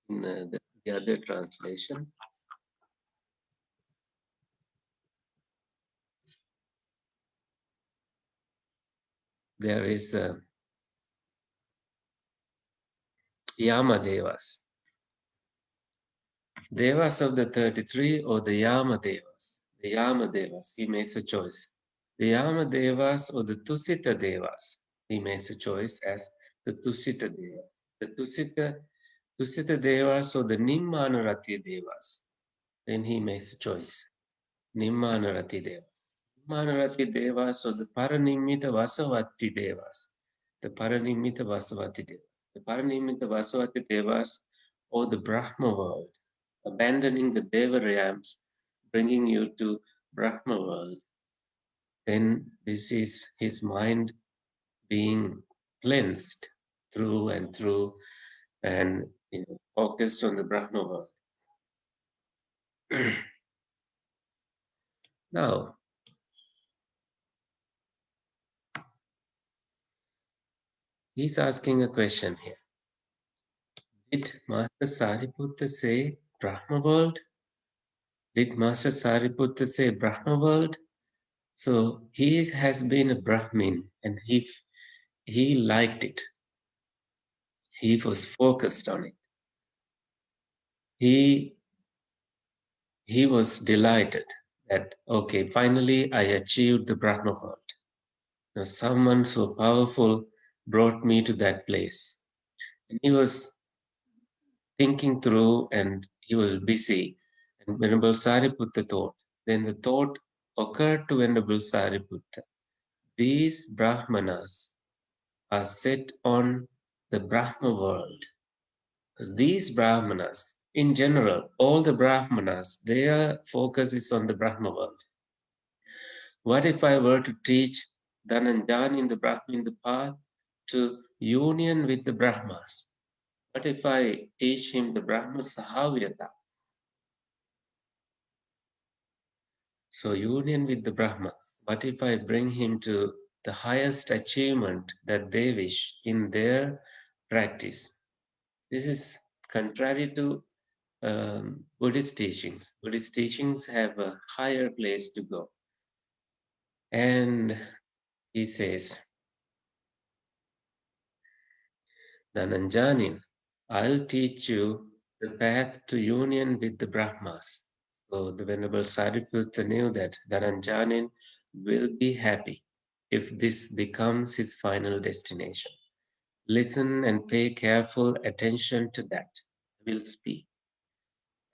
in the other translation. There is Yama Devas. Devas of the 33 or the Yama Devas. The Yama Devas, he makes a choice. The Yama Devas or the Tusita Devas, he makes a choice as the Tusita Devas. The Tusita Devas or the Nimmanarati Devas, then he makes a choice. Nimmanarati Devas. Nimmanarati Devas or the Paranimita Vasavati Devas. The Paranimita Vasavati Devas. The Paranimita Vasavati Devas or the Brahma world, abandoning the Deva realms, bringing you to Brahma world. Then this is his mind being cleansed through and through and focused on the Brahma world. Now, he's asking a question here. Did Master Sariputta say Brahma world? Did Master Sariputta say Brahma world? So he has been a Brahmin and he liked it. He was focused on it. He was delighted that, okay, finally I achieved the Brahma world. Now someone so powerful brought me to that place. And he was thinking through and he was busy. And Venerable Sariputta thought, then the thought occurred to Venerable Sariputta. These Brahmanas are set on the Brahma world. Because these Brahmanas, in general, all the Brahmanas, their focus is on the Brahma world. What if I were to teach Dhananjani in the Brahma in the path to union with the Brahmas? What if I teach him the Brahma Sahavyata? So union with the Brahmas. What if I bring him to the highest achievement that they wish in their practice? This is contrary to Buddhist teachings. Buddhist teachings have a higher place to go. And he says, Dhananjanin, I'll teach you the path to union with the Brahmas. So the Venerable Sariputta knew that Dhananjanin will be happy if this becomes his final destination. Listen and pay careful attention to that. I will speak.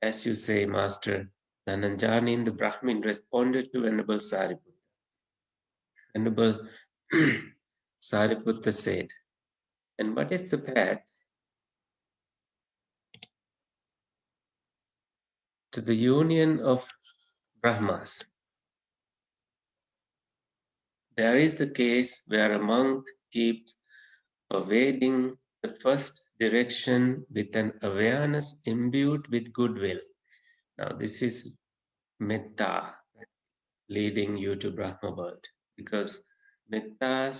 As you say, Master, Dhananjanin, the Brahmin, responded to Venerable Sariputta. Venerable Sariputta said, and what is the path to the union of Brahmas? There is the case where a monk keeps pervading the first direction with an awareness imbued with goodwill. Now, this is metta, leading you to Brahma world, because metta,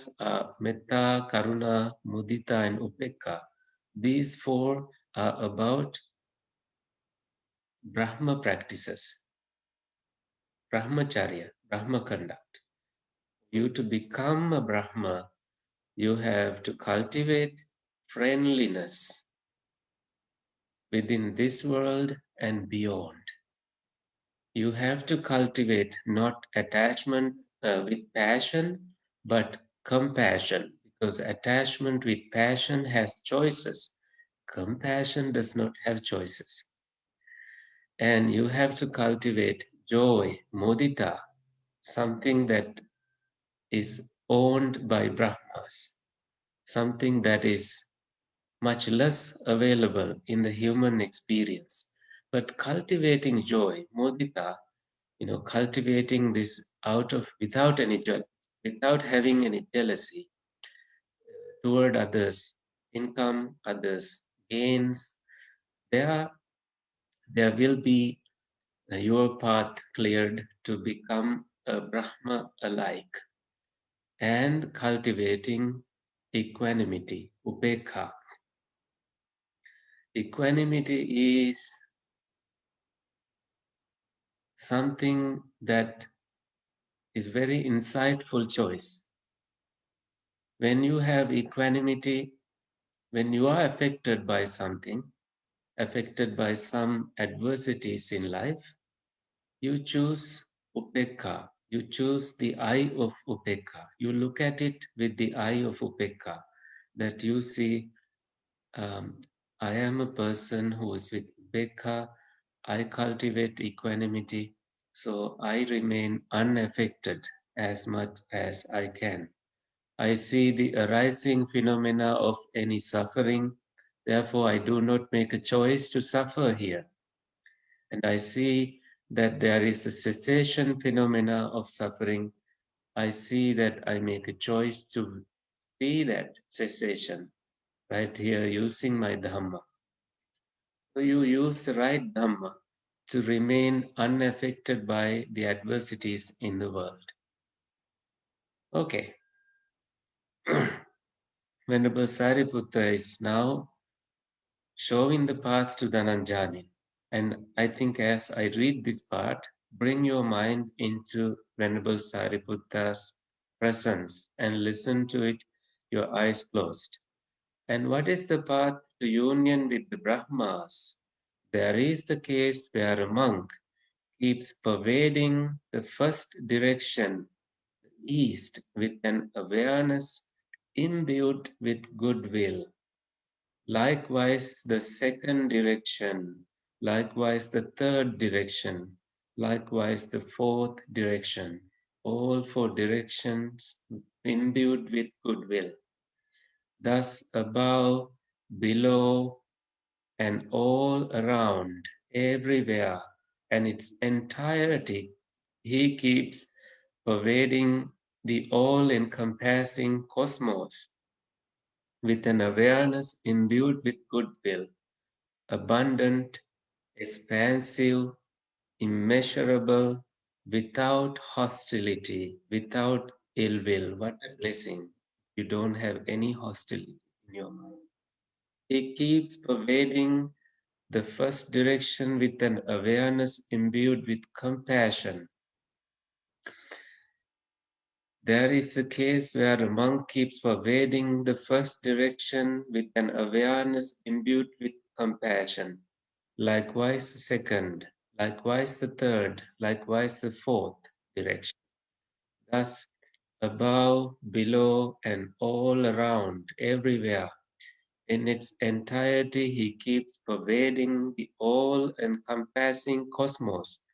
karuna, mudita, and upekka These four are about Brahma practices, Brahmacharya, Brahma conduct. You to become a Brahma, you have to cultivate friendliness within this world and beyond. You have to cultivate not attachment with passion, but compassion, because attachment with passion has choices. Compassion does not have choices. And you have to cultivate joy, mudita, something that is owned by Brahmas, something that is much less available in the human experience. But cultivating joy, mudita, cultivating this without having any jealousy toward others, income, others, gains, there, there will be your path cleared to become a Brahma alike, and cultivating equanimity, upekha. Equanimity is something that is very insightful choice. When you have equanimity, when you are affected by something, affected by some adversities in life, you choose upekha. You choose the eye of upekha. You look at it with the eye of upekha, that you see, I am a person who is with upekha. I cultivate equanimity, so I remain unaffected as much as I can. I see the arising phenomena of any suffering, therefore I do not make a choice to suffer here. And I see that there is a cessation phenomena of suffering. I see that I make a choice to see that cessation right here using my Dhamma. So you use the right Dhamma to remain unaffected by the adversities in the world. Okay. Venerable Sariputta is now showing the path to Dhananjani. And I think as I read this part, bring your mind into Venerable Sariputta's presence and listen to it, your eyes closed. And what is the path to union with the Brahmas? There is the case where a monk keeps pervading the first direction, east, with an awareness imbued with goodwill. Likewise, the second direction, likewise, the third direction, likewise, the fourth direction, all four directions imbued with goodwill. Thus, above, below, and all around, everywhere, and its entirety, he keeps pervading the all encompassing cosmos with an awareness imbued with goodwill, abundant, expansive, immeasurable, without hostility, without ill will. What a blessing! You don't have any hostility in your mind. He keeps pervading the first direction with an awareness imbued with compassion. There is a case where a monk keeps pervading the first direction with an awareness imbued with compassion. Likewise, the second, likewise, the third, likewise, the fourth direction. Thus, above, below, and all around, everywhere, in its entirety, he keeps pervading the all-encompassing cosmos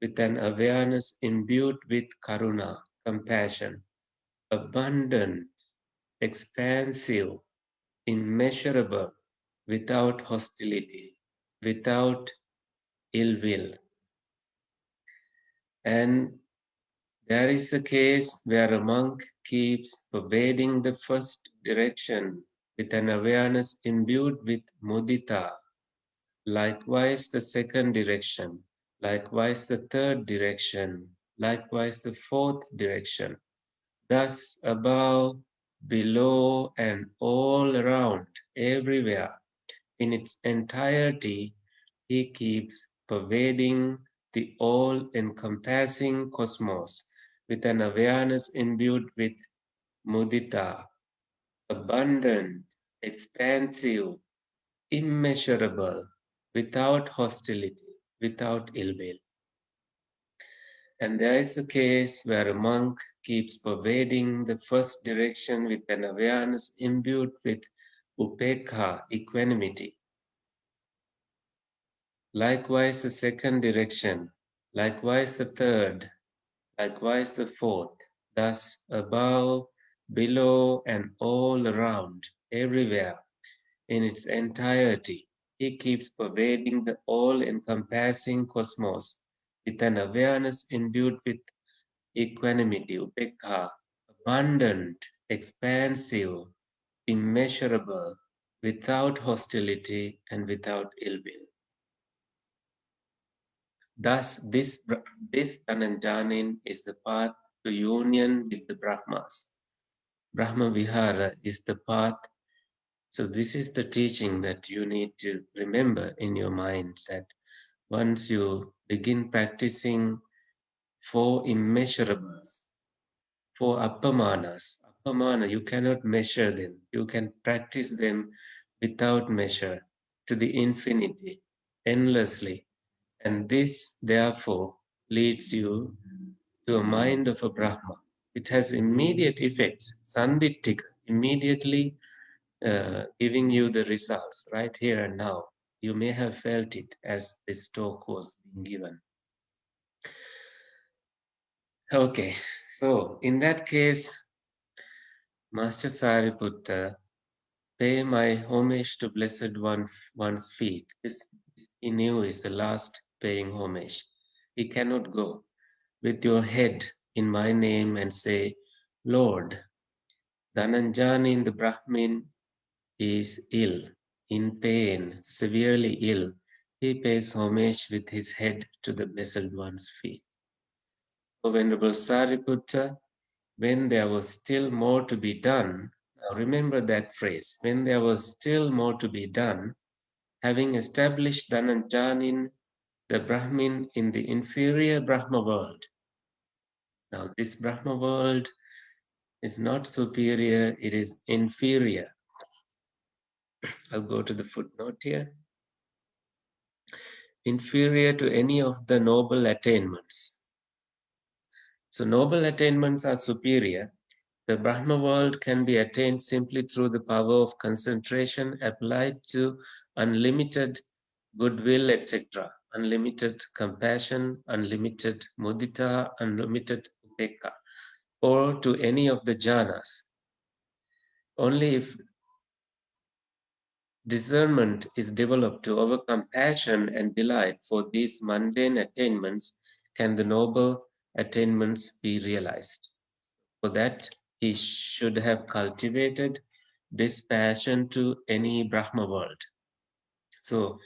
with an awareness imbued with karuna, compassion, abundant, expansive, immeasurable, without hostility, without ill will. And there is a case where a monk keeps pervading the first direction with an awareness imbued with mudita, likewise the second direction, likewise the third direction, likewise the fourth direction. Thus above, below, and all around, everywhere, in its entirety, he keeps pervading the all-encompassing cosmos with an awareness imbued with mudita, abundant, expansive, immeasurable, without hostility, without ill will. And there is a case where a monk keeps pervading the first direction with an awareness imbued with upekha, equanimity. Likewise, the second direction, likewise, the third, likewise, the fourth. Thus, above, below, and all around, everywhere, in its entirety, he keeps pervading the all-encompassing cosmos with an awareness imbued with equanimity, upekha, abundant, expansive, immeasurable, without hostility and without ill will. Thus, this Dhananjanin is the path to union with the Brahmas. Brahma Vihara is the path. So this is the teaching that you need to remember in your minds, that once you begin practicing 4 immeasurables, 4 appamana, you cannot measure them. You can practice them without measure to the infinity, endlessly. And this, therefore, leads you to a mind of a Brahma. It has immediate effects, sandittika, immediately giving you the results right here and now. You may have felt it as this talk was being given. Okay, so in that case, Master Sariputta, pay my homage to Blessed One's feet. This he knew is the last paying homage. He cannot go with your head in my name and say, Lord, Dhananjani the Brahmin is ill, in pain, severely ill. He pays homage with his head to the Blessed One's feet. O Venerable Sariputta, when there was still more to be done, now remember that phrase, when there was still more to be done, having established Dhananjanin, the Brahmin in the inferior Brahma world. Now this Brahma world is not superior, it is inferior. I'll go to the footnote here. Inferior to any of the noble attainments. So noble attainments are superior. The Brahma world can be attained simply through the power of concentration applied to unlimited goodwill, etc., unlimited compassion, unlimited mudita, unlimited upekha, or to any of the jhanas. Only if discernment is developed to overcome passion and delight for these mundane attainments can the noble attainments be realized. For that, he should have cultivated dispassion to any Brahma world. So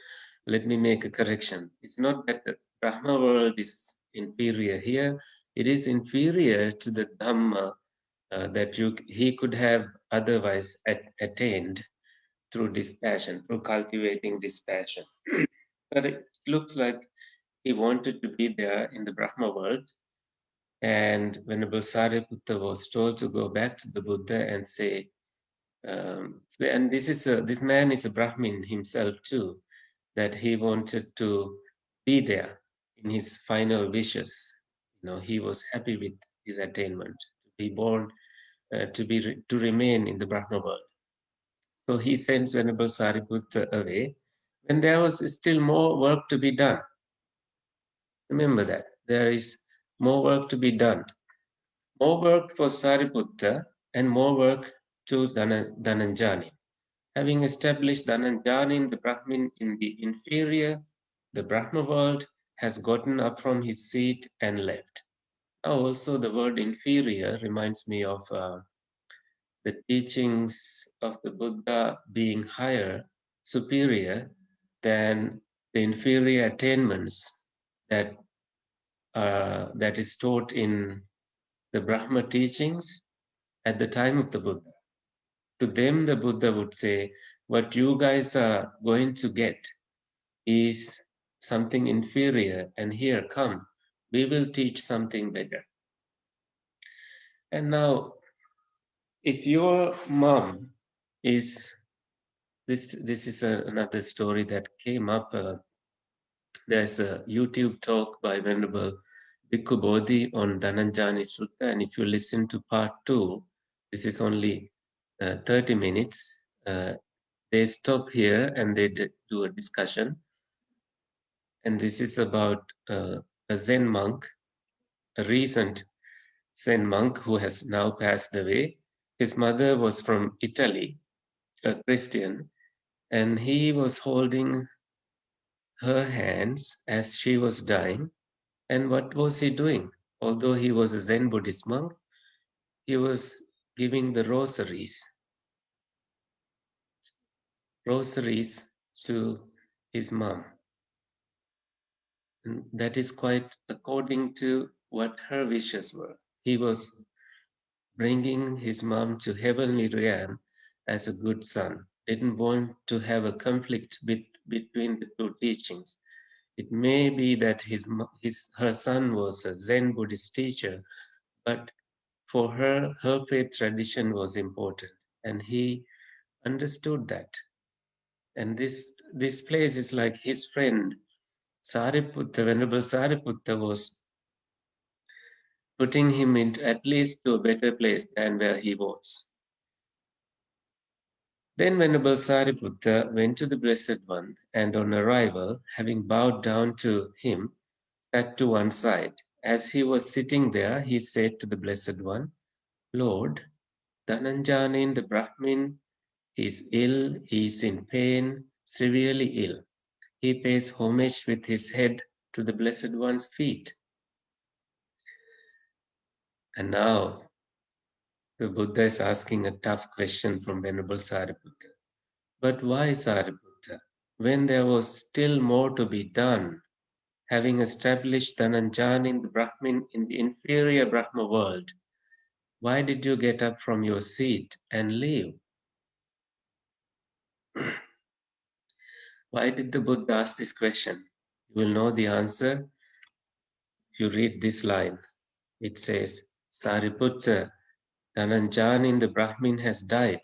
let me make a correction. It's not that the Brahma world is inferior here. It is inferior to the Dhamma that he could have otherwise attained through dispassion, through cultivating dispassion. But it looks like he wanted to be there in the Brahma world. And Venerable Sariputta was told to go back to the Buddha and say, and this man is a Brahmin himself too, that he wanted to be there in his final wishes. You know, he was happy with his attainment, to be born, to remain in the Brahma world. So he sends Venerable Sariputta away when there was still more work to be done. Remember that there is more work to be done. More work for Sariputta and more work to Dhananjani. Having established Dhananjani, the Brahmin in the inferior, the Brahma world, has gotten up from his seat and left. Now also the word inferior reminds me of the teachings of the Buddha being higher, superior than the inferior attainments that is taught in the Brahma teachings at the time of the Buddha. To them, the Buddha would say, What you guys are going to get is something inferior, and here, come, we will teach something better. And now, if your mom is this is another story that came up. There's a YouTube talk by Venerable Bhikkhu Bodhi on Dhanañjani Sutta, and if you listen to part 2, this is only 30 minutes. They stop here and they do a discussion, and this is about a Zen monk, a recent Zen monk who has now passed away. His mother was from Italy, a Christian, and he was holding her hands as she was dying. And what was he doing? Although he was a Zen Buddhist monk, he was giving the rosaries to his mom. And that is quite according to what her wishes were. He was bringing his mom to heavenly realm as a good son. Didn't want to have a conflict between the two teachings. It may be that her son was a Zen Buddhist teacher, but for her, her faith tradition was important, and he understood that. And this place is like his friend Sariputta, Venerable Sariputta was putting him into at least to a better place than where he was. Then Venerable Sariputta went to the Blessed One, and on arrival, having bowed down to him, sat to one side. As he was sitting there, he said to the Blessed One, Lord, Dhananjanin, the Brahmin, he is ill, he is in pain, severely ill. He pays homage with his head to the Blessed One's feet. And now the Buddha is asking a tough question from Venerable Sariputta. But why, Sariputta? When there was still more to be done, having established Dhananjani, the Brahmin, in the inferior Brahma world, why did you get up from your seat and leave? Why did the Buddha ask this question? You will know the answer if you read this line. It says, Sariputta, Dhananjani, the Brahmin, has died.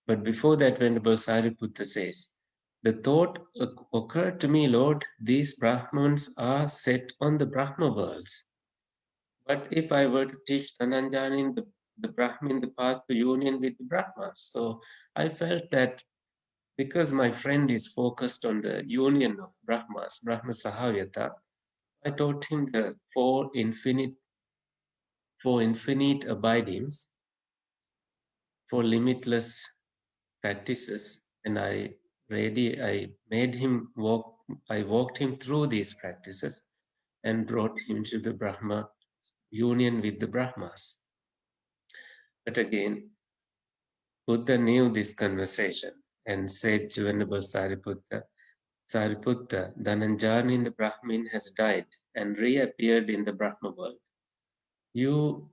But before that, Venerable Sariputta says, the thought occurred to me, Lord, these Brahmins are set on the Brahma worlds. But if I were to teach Dhananjani, the Brahmin, the path to union with the Brahmas, so I felt that because my friend is focused on the union of Brahmas, Brahma Sahavyata, I taught him the four infinite abidings, for limitless practices, and I made him walk. I walked him through these practices and brought him to the Brahma union with the Brahmas. But again, Buddha knew this conversation and said to Venerable Sariputta, Sariputta, Dhananjani in the Brahmin has died and reappeared in the Brahma world. You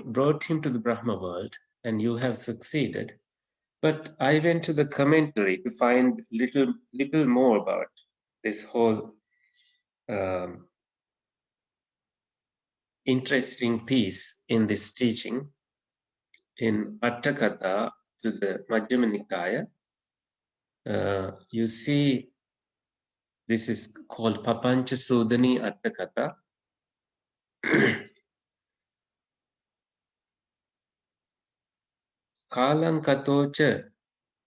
brought him to the Brahma world and you have succeeded. But I went to the commentary to find little more about this whole interesting piece in this teaching in Atthakatha to the Majjhima Nikaya. You see, this is called Papancha Sudani Atthakatha. Kalang Katocha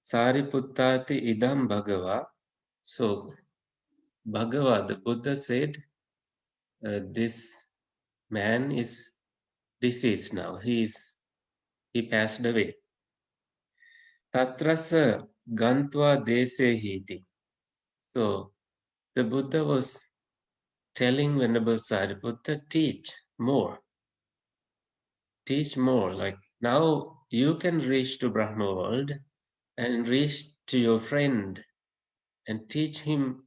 Sariputtati Idam Bhagava. So, Bhagava, the Buddha said, this man is deceased now. He passed away. Tatrasa Gantva Dese Hiti. So, the Buddha was telling Venerable Sariputta, teach more. Teach more. Like now you can reach to Brahma world and reach to your friend and teach him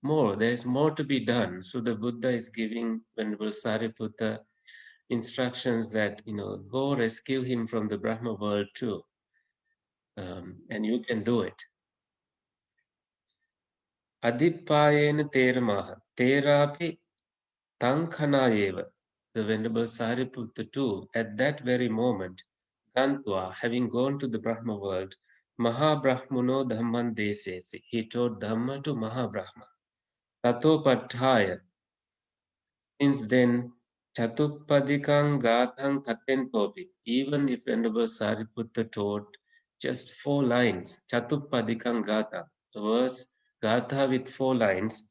more. There's more to be done. So the Buddha is giving Venerable Sariputta instructions that, go rescue him from the Brahma world too. and you can do it. Adipayena teramaha. Terapi tankanayeva. The Venerable Sariputta too, at that very moment, Gantva, having gone to the Brahma world, Mahabrahmano Dhamman Desesi. He taught Dhamma to Mahabrahma. Tato Patthaya. Since then, Chatuppadikang Gathang Katentopi. Even if Venerable Sariputta taught just 4 lines, Chatuppadikang Gatha, a verse, Gatha with 4 lines,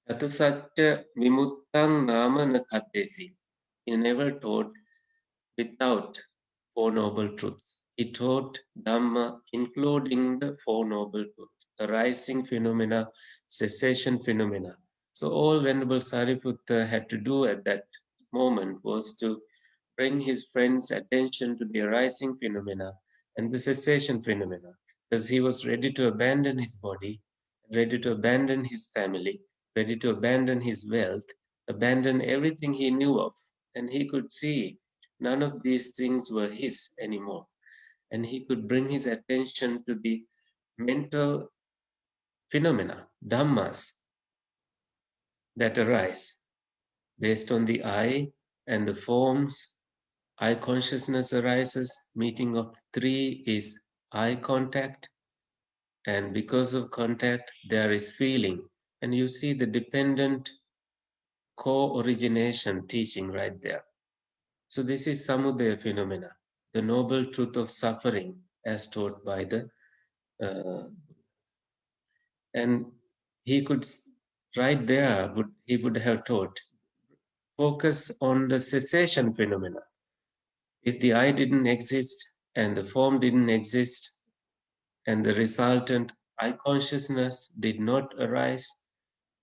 Chatusatya Vimuttang Nama Nakatesi. He never taught without 4 noble truths. He taught Dhamma including the 4 noble truths, arising phenomena, cessation phenomena. So all Venerable Sariputta had to do at that moment was to bring his friends' attention to the arising phenomena and the cessation phenomena, because he was ready to abandon his body, ready to abandon his family, ready to abandon his wealth, abandon everything he knew of. And he could see none of these things were his anymore. And he could bring his attention to the mental phenomena, dhammas, that arise based on the eye and the forms. Eye consciousness arises. Meeting of 3 is eye contact. And because of contact, there is feeling. And you see the dependent co-origination teaching right there. So this is samudaya phenomena, the noble truth of suffering as taught by the and he could right there he would have taught focus on the cessation phenomena. If the I didn't exist and the form didn't exist and the resultant I consciousness did not arise,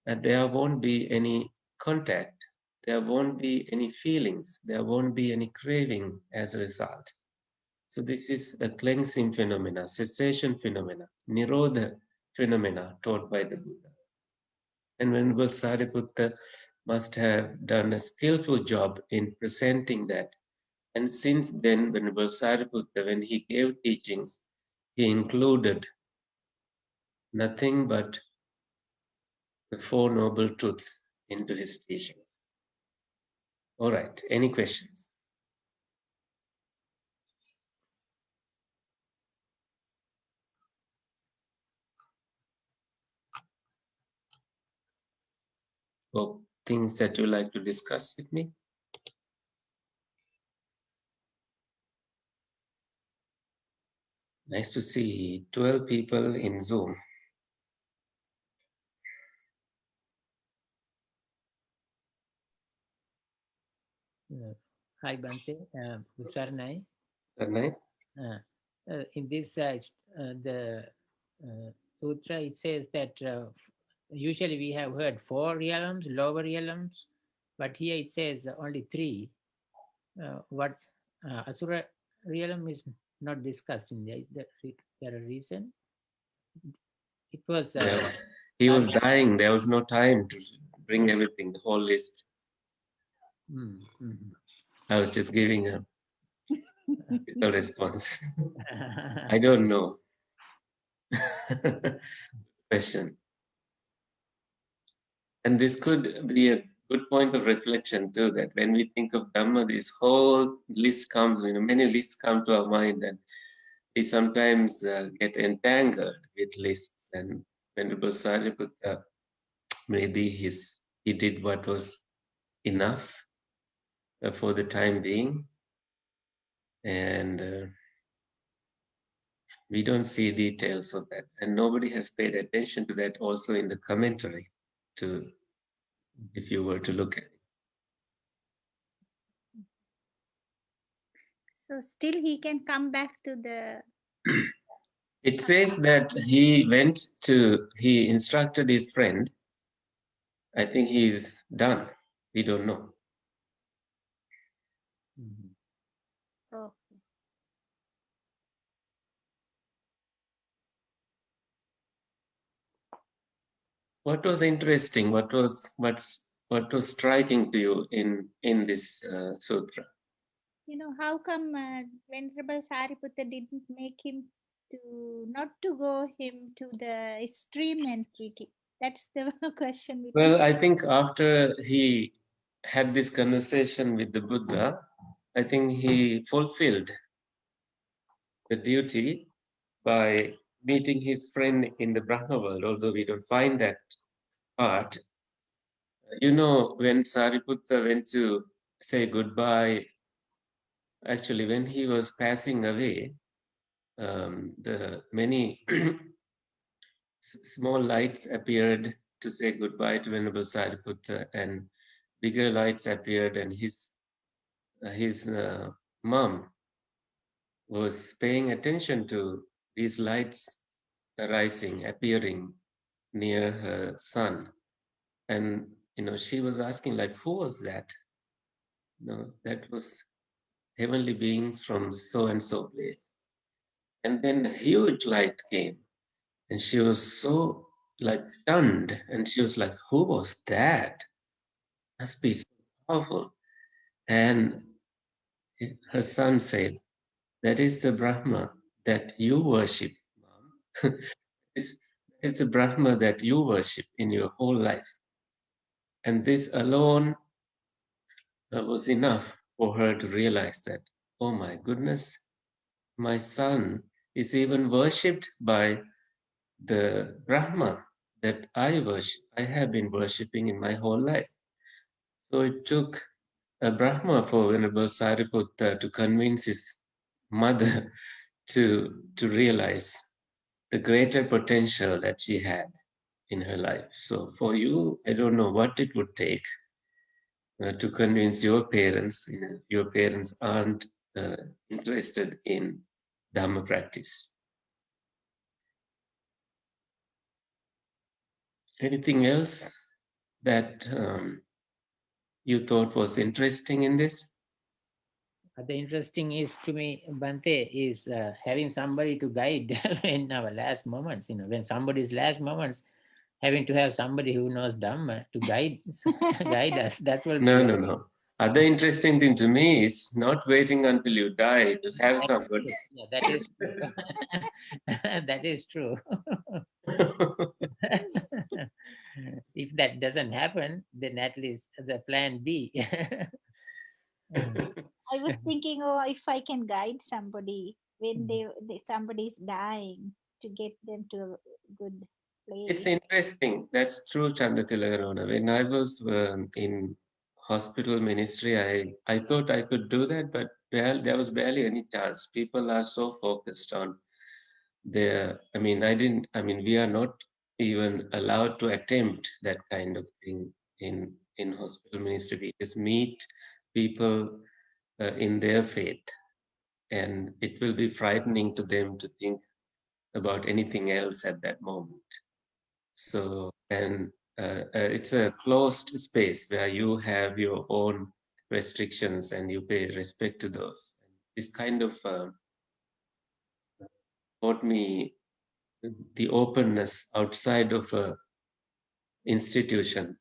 and there won't be any contact, there won't be any feelings, there won't be any craving as a result. So this is a cleansing phenomena, cessation phenomena, nirodha phenomena taught by the Buddha. And Venerable Sariputta must have done a skillful job in presenting that. And since then, Venerable Sariputta, when he gave teachings, he included nothing but the 4 noble truths into his teachings. All right, any questions? Or things that you like to discuss with me? Nice to see 12 people in Zoom. Hi Bante, Saranai. Right? In this the sutra, it says that usually we have heard 4 realms, lower realms, but here it says only 3. What's Asura realm is not discussed in there. Is there a reason? It was. Yes. He was dying. There was no time to bring everything, the whole list. I was just giving a response. I don't know. Question. And this could be a good point of reflection too, that when we think of Dhamma, this whole list comes, many lists come to our mind, and we sometimes get entangled with lists. And Venerable Sariputta, maybe he did what was enough for the time being. And we don't see details of that. And nobody has paid attention to that also in the commentary, if you were to look at it. So still he can come back to the... It says that he instructed his friend. I think he's done. We don't know. Oh. What was interesting? What was striking to you in this sutra? How come Venerable Sariputta didn't make him to not to go him to the extreme entity? That's the question. With Well, I think after he had this conversation with the Buddha, I think he fulfilled the duty by meeting his friend in the Brahma world, although we don't find that part. You know, when Sariputta went to say goodbye, actually, when he was passing away, the many small lights appeared to say goodbye to Venerable Sariputta, and bigger lights appeared, and his mom was paying attention to these lights arising, appearing near her son. And, she was asking, like, who was that? That was heavenly beings from so-and-so place. And then a huge light came, and she was so, like, stunned. And she was like, who was that? Must be so powerful. And her son said, that is the Brahma that you worship, Mom. This is the Brahma that you worship in your whole life. And this alone was enough for her to realize that, oh my goodness, my son is even worshipped by the Brahma that I worship. I have been worshipping in my whole life. So it took a Brahma for Venerable Sariputta to convince his mother to realize the greater potential that she had in her life. So for you, I don't know what it would take to convince your parents. Your parents aren't interested in Dhamma practice. Anything else that you thought was interesting in this? The interesting is to me, Bante, is having somebody to guide in our last moments. When somebody's last moments, having to have somebody who knows Dhamma to guide guide us. That will be No. Other interesting thing to me is not waiting until you die to have somebody. Yeah, that is true. That is true. If that doesn't happen, then at least the plan B. I was thinking, oh, if I can guide somebody when somebody's dying to get them to a good place. It's interesting. That's true, Chandathilagana. When I was in hospital ministry, I thought I could do that, but there was barely any chance. People are so focused on their, we are not even allowed to attempt that kind of thing in hospital ministry. We just meet people in their faith, and it will be frightening to them to think about anything else at that moment. So, and it's a closed space where you have your own restrictions and you pay respect to those. This kind of taught me the openness outside of a institution,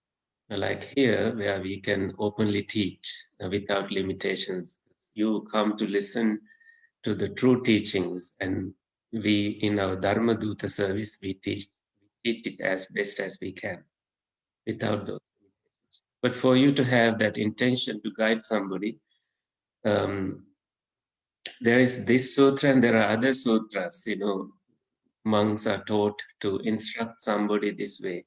like here, where we can openly teach without limitations. You come to listen to the true teachings, and we, in our Dharma Duta service, we teach it as best as we can without those limitations. But for you to have that intention to guide somebody, there is this sutra and there are other sutras. Monks are taught to instruct somebody this way,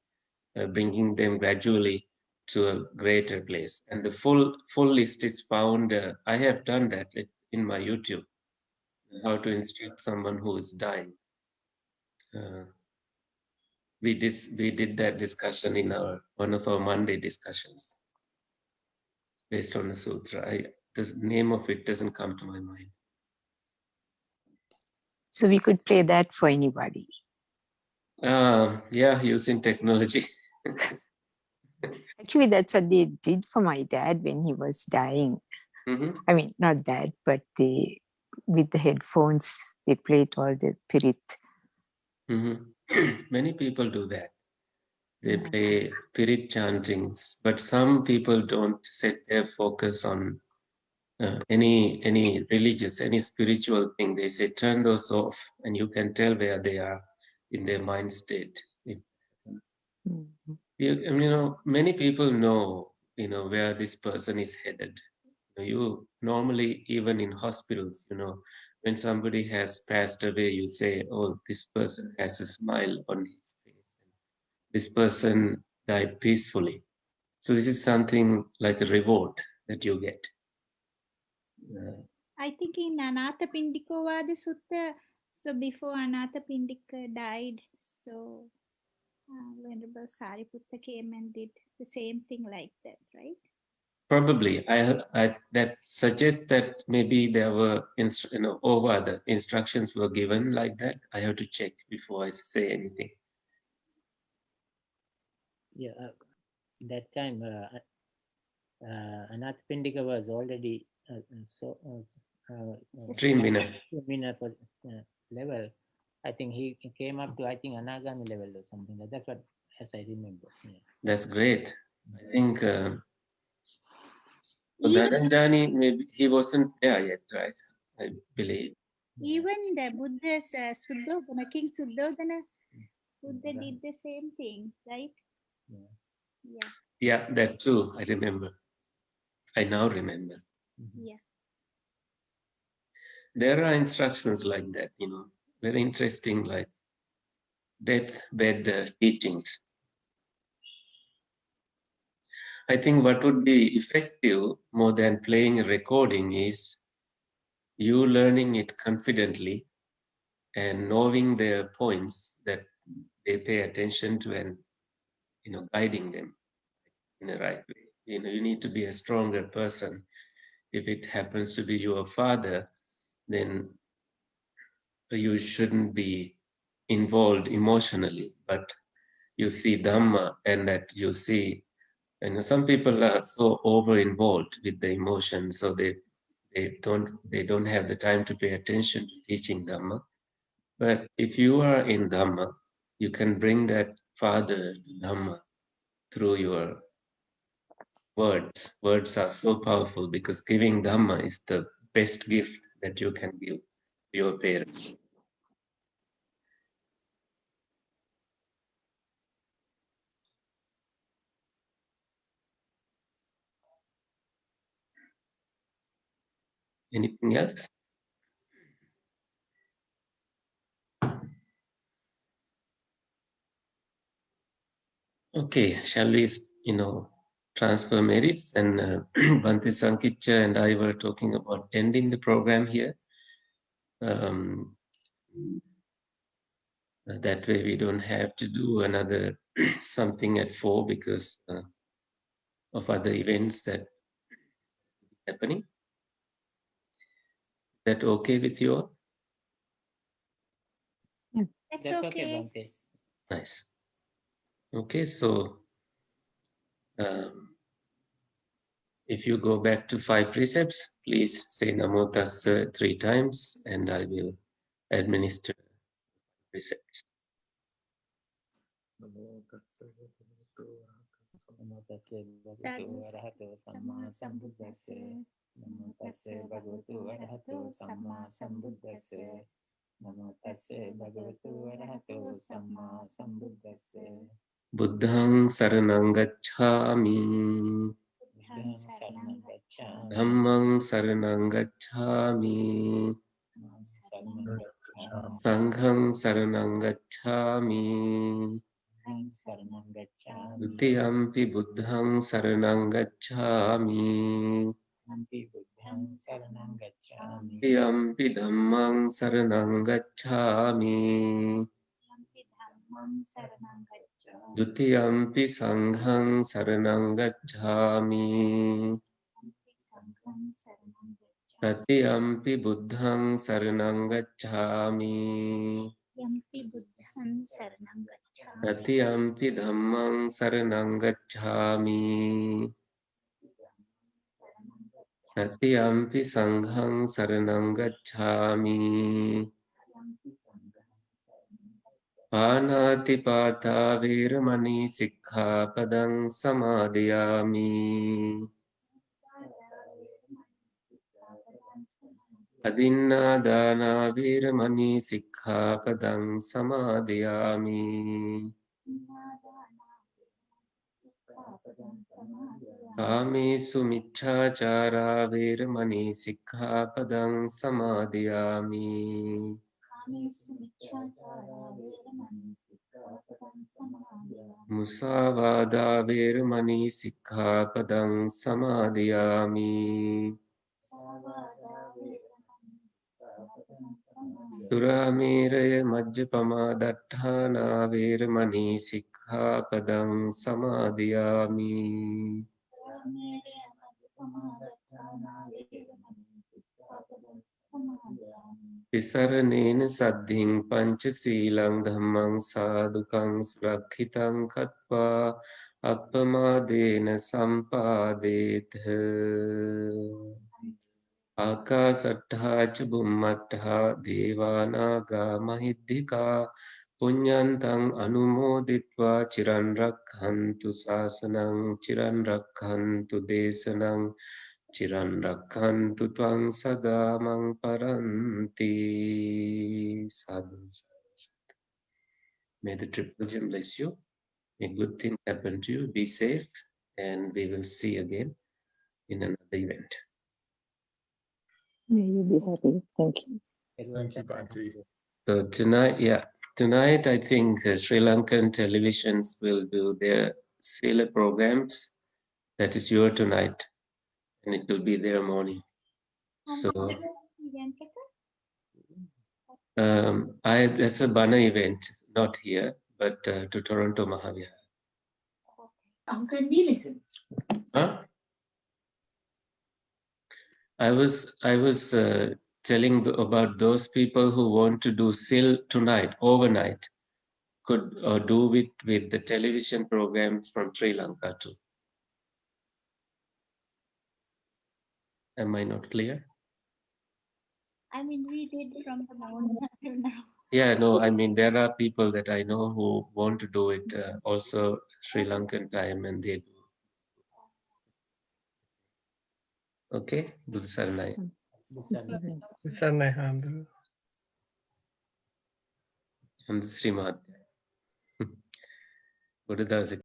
bringing them gradually to a greater place. And the full list is found. I have done that in my YouTube, how to instruct someone who is dying. We did that discussion in one of our Monday discussions based on the sutra. The name of it doesn't come to my mind. So we could play that for anybody. Yeah, using technology. Actually, that's what they did for my dad when he was dying. Mm-hmm. I mean, not that, but with the headphones, they played all the pirit. Mm-hmm. Many people do that. They play pirit chantings, but some people don't set their focus on any religious, any spiritual thing, they say turn those off, and you can tell where they are in their mind state. Many people know, where this person is headed. You normally, even in hospitals, when somebody has passed away, you say, oh, this person has a smile on his face. This person died peacefully. So this is something like a reward that you get. I think in Anathapindikavada Sutta, so before Anathapindika died, so Venerable Sariputta came and did the same thing like that, right? Probably, that suggests that maybe there were, over the instructions were given like that. I have to check before I say anything. Yeah, that time Anathapindika was already Dream winner. Level. I think he came up to Anagami level or something. That's what, as I remember. Yeah. That's great. I think Dhananjani, maybe he wasn't there yet, right? I believe. Even the Buddha's Suddhodana, King Suddhodana, Buddha did the same thing, right? Yeah, that too, I remember. I now remember. Yeah. There are instructions like that, very interesting, like deathbed teachings. I think what would be effective more than playing a recording is you learning it confidently and knowing their points that they pay attention to, and guiding them in the right way. You need to be a stronger person. If it happens to be your father, then you shouldn't be involved emotionally, but you see Dhamma, and that you see, some people are so over-involved with the emotion, so they don't have the time to pay attention to teaching Dhamma. But if you are in Dhamma, you can bring that father to Dhamma through your words. Words are so powerful because giving Dhamma is the best gift that you can give your parents. Anything else? Okay, shall we, transfer merits? And Bhante Sankicha and I were talking about ending the program here. That way we don't have to do another something at 4 because of other events that are happening. Is that okay with you all? That's okay. Nice. Okay, so if you go back to 5 precepts, please say Namo Tassa 3 times and I will administer precepts. Namo tassa bhagavato samma sambuddhassa. Namo tassa bhagavato arahato samma sambuddhassa. Namo tassa bhagavato arahato samma sambuddhassa. Buddhang saranang gacchami. Dhammang saranang gacchami. Sanghang saranang gacchami. Dutiyampi buddhang saranang gacchami. Dutiyampi dhammang saranang gacchami. Dutiyampi sanghang saranang gacchami. Tatiyampi buddhang saranang gacchami. Tatiyampi dhammang saranang gacchami. Tatiyampi sanghang saranang gacchami. Pānātipātā vīramani sikkhapadang samādiyāmi. Adinna dana veramani sikkhapadang samadhiyami. Kamesu miccācara veramani sikkhapadang samadhiyami. Musavada veramani sikkhapadang samadhiyami. Surameraya majjapama datthana veramani sikkhapadang samadhiyami. Tisaranena saddhiṃ panca sīlaṃ dhammam sādukam surakkhitam katva appamādena sampādetha. Ākāsattha ca bhummattha devānāgā mahiddhikā puññantaṃ anumoditva ciran rakkhantu sāsanaṃ ciran rakkhantu desanam ciran rakkhantu tvaṃ sagamam paranti. Sadhu. May the Triple Gem bless you. May good things happen to you. Be safe, and we will see again in another event. May you be happy. Thank you. Thank you, Bhante. So tonight I think Sri Lankan televisions will do their Srila programs. That is your tonight, and it will be their morning. So that's a Bana event, not here, but to Toronto Mahavihara. Huh? I was telling about those people who want to do SIL tonight, overnight, could do it with the television programs from Sri Lanka too. Am I not clear? I mean, we did from the morning until now. Yeah, no, I mean, there are people that I know who want to do it also Sri Lankan time, and they do. Okay, Buddha Saranaya. Sarnai And Sri Mahatma. Buddha